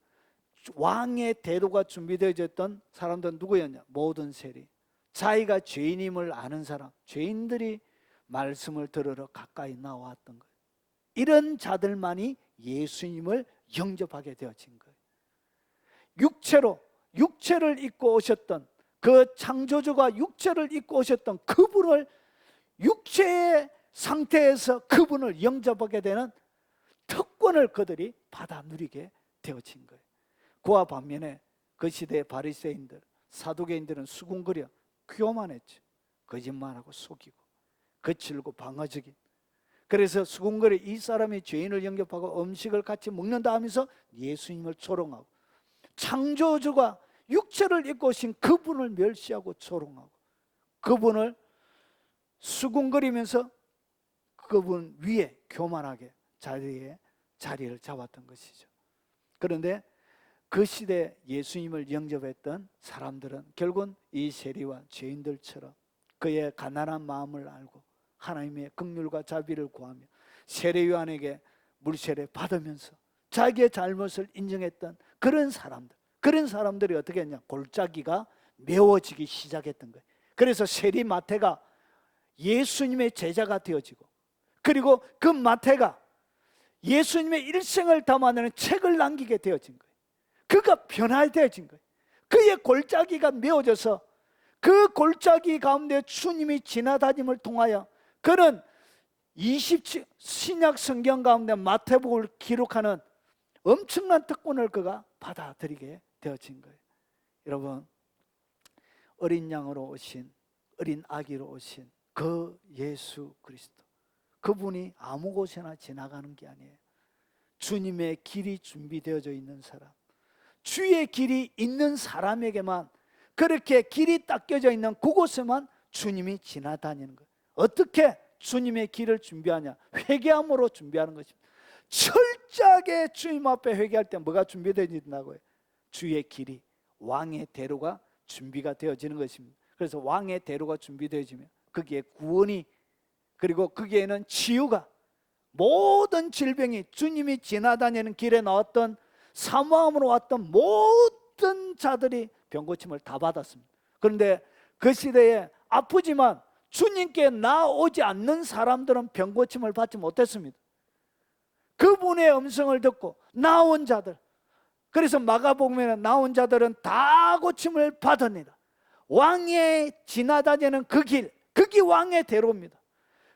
왕의 대도가 준비되어졌던 사람들은 누구였냐? 모든 세리, 자기가 죄인임을 아는 사람, 죄인들이 말씀을 들으러 가까이 나왔던 거예요. 이런 자들만이 예수님을 영접하게 되어진 거예요. 육체를 입고 오셨던 그 창조주가 육체를 입고 오셨던 그분을 육체의 상태에서 그분을 영접하게 되는 특권을 그들이 받아 누리게 되어진 거예요. 그와 반면에 그 시대의 바리새인들, 사두개인들은 수군거려 교만했죠. 거짓말하고 속이고 거칠고 방어적인. 그래서 수군거려 이 사람이 죄인을 영접하고 음식을 같이 먹는다 하면서 예수님을 조롱하고, 창조주가 육체를 입고 오신 그분을 멸시하고 조롱하고, 그분을 수군거리면서 그분 위에 교만하게 자리를 잡았던 것이죠. 그런데 그 시대에 예수님을 영접했던 사람들은 결국은 이 세리와 죄인들처럼 그의 가난한 마음을 알고 하나님의 긍휼과 자비를 구하며 세례요한에게 물세례 받으면서 자기의 잘못을 인정했던 그런 사람들이 어떻게 했냐, 골짜기가 메워지기 시작했던 거예요. 그래서 세리 마태가 예수님의 제자가 되어지고, 그리고 그 마태가 예수님의 일생을 담아내는 책을 남기게 되어진 거예요. 그가 변화되어진 거예요. 그의 골짜기가 메워져서 그 골짜기 가운데 주님이 지나다님을 통하여 그는 신약 성경 가운데 마태복음을 기록하는 엄청난 특권을 그가 받아들이게 되어진 거예요. 여러분, 어린 양으로 오신, 어린 아기로 오신 그 예수 그리스도, 그분이 아무 곳에나 지나가는 게 아니에요. 주님의 길이 준비되어져 있는 사람, 주의 길이 있는 사람에게만, 그렇게 길이 닦여져 있는 그곳에만 주님이 지나다니는 거예요. 어떻게 주님의 길을 준비하냐? 회개함으로 준비하는 것입니다. 철저하게 주님 앞에 회개할 때 뭐가 준비되어진다고요? 주의 길이, 왕의 대로가 준비가 되어지는 것입니다. 그래서 왕의 대로가 준비되어지면 거기에 구원이, 그리고 거기에는 치유가, 모든 질병이, 주님이 지나다니는 길에 나왔던 사모함으로 왔던 모든 자들이 병고침을 다 받았습니다. 그런데 그 시대에 아프지만 주님께 나오지 않는 사람들은 병고침을 받지 못했습니다. 그분의 음성을 듣고 나온 자들, 그래서 마가복음에는 나온 자들은 다 고침을 받으니라. 왕의 지나다니는 그 길, 그게 왕의 대로입니다.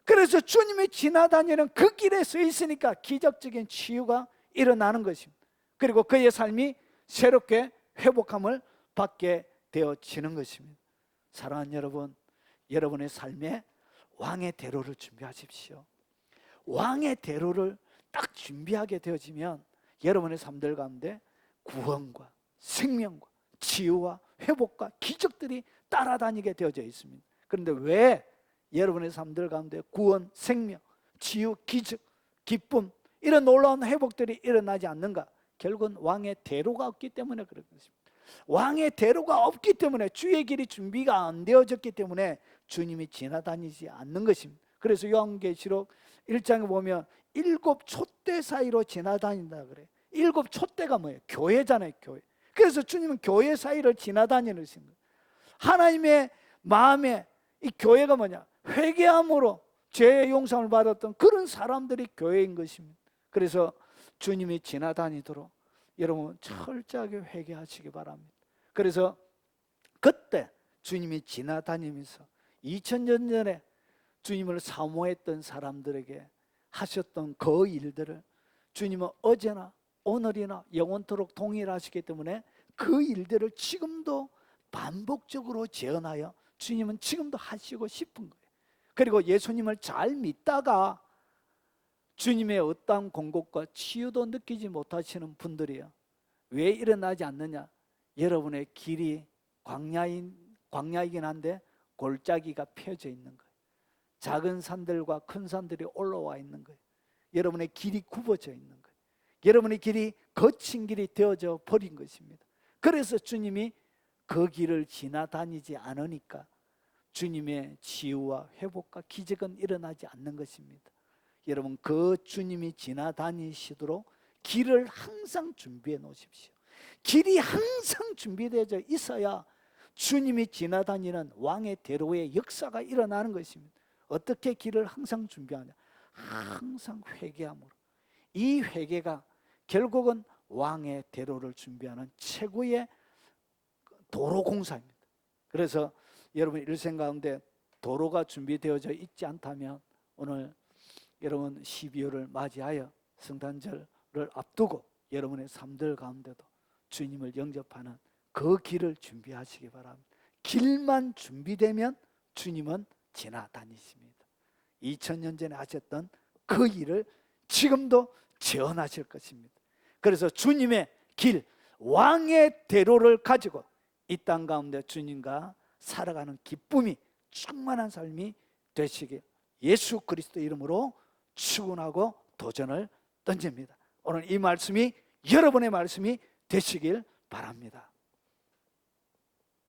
그래서 주님이 지나다니는 그 길에 서 있으니까 기적적인 치유가 일어나는 것입니다. 그리고 그의 삶이 새롭게 회복함을 받게 되어지는 것입니다. 사랑하는 여러분, 여러분의 삶에 왕의 대로를 준비하십시오. 왕의 대로를 딱 준비하게 되어지면 여러분의 삶들 가운데 구원과 생명과 치유와 회복과 기적들이 따라다니게 되어져 있습니다. 그런데 왜 여러분의 삶들 가운데 구원, 생명, 치유, 기적, 기쁨, 이런 놀라운 회복들이 일어나지 않는가? 결국은 왕의 대로가 없기 때문에 그런 것입니다. 왕의 대로가 없기 때문에, 주의 길이 준비가 안 되어졌기 때문에 주님이 지나다니지 않는 것입니다. 그래서 요한계시록 1장에 보면 7 촛대 사이로 지나다닌다 그래요. 7 촛대가 뭐예요? 교회잖아요, 교회. 그래서 주님은 교회 사이를 지나다니는 거예요. 하나님의 마음에 이 교회가 뭐냐? 회개함으로 죄의 용서를 받았던 그런 사람들이 교회인 것입니다. 그래서 주님이 지나다니도록 여러분 철저하게 회개하시기 바랍니다. 그래서 그때 주님이 지나다니면서 2000년 전에 주님을 사모했던 사람들에게 하셨던 그 일들을 주님은 어제나 오늘이나 영원토록 동일하시기 때문에 그 일들을 지금도 반복적으로 재현하여 주님은 지금도 하시고 싶은 거예요. 그리고 예수님을 잘 믿다가 주님의 어떠한 공급과 치유도 느끼지 못하시는 분들이요, 왜 일어나지 않느냐? 여러분의 길이 광야이긴 한데 골짜기가 펴져 있는 거예요. 작은 산들과 큰 산들이 올라와 있는 거예요. 여러분의 길이 굽어져 있는 거예요. 여러분의 길이 거친 길이 되어져 버린 것입니다. 그래서 주님이 그 길을 지나다니지 않으니까 주님의 치유와 회복과 기적은 일어나지 않는 것입니다. 여러분, 그 주님이 지나다니시도록 길을 항상 준비해 놓으십시오. 길이 항상 준비되어 있어야 주님이 지나다니는 왕의 대로의 역사가 일어나는 것입니다. 어떻게 길을 항상 준비하냐? 항상 회개함으로, 이 회개가 결국은 왕의 대로를 준비하는 최고의 도로 공사입니다. 그래서 여러분 일생 가운데 도로가 준비되어져 있지 않다면 오늘 여러분 12월을 맞이하여 성탄절을 앞두고 여러분의 삶들 가운데도 주님을 영접하는 그 길을 준비하시기 바랍니다. 길만 준비되면 주님은 지나다니십니다. 2000년 전에 하셨던 그 일을 지금도 재현하실 것입니다. 그래서 주님의 길, 왕의 대로를 가지고 이 땅 가운데 주님과 살아가는 기쁨이 충만한 삶이 되시길 예수 그리스도 이름으로 축원하고 도전을 던집니다. 오늘 이 말씀이 여러분의 말씀이 되시길 바랍니다.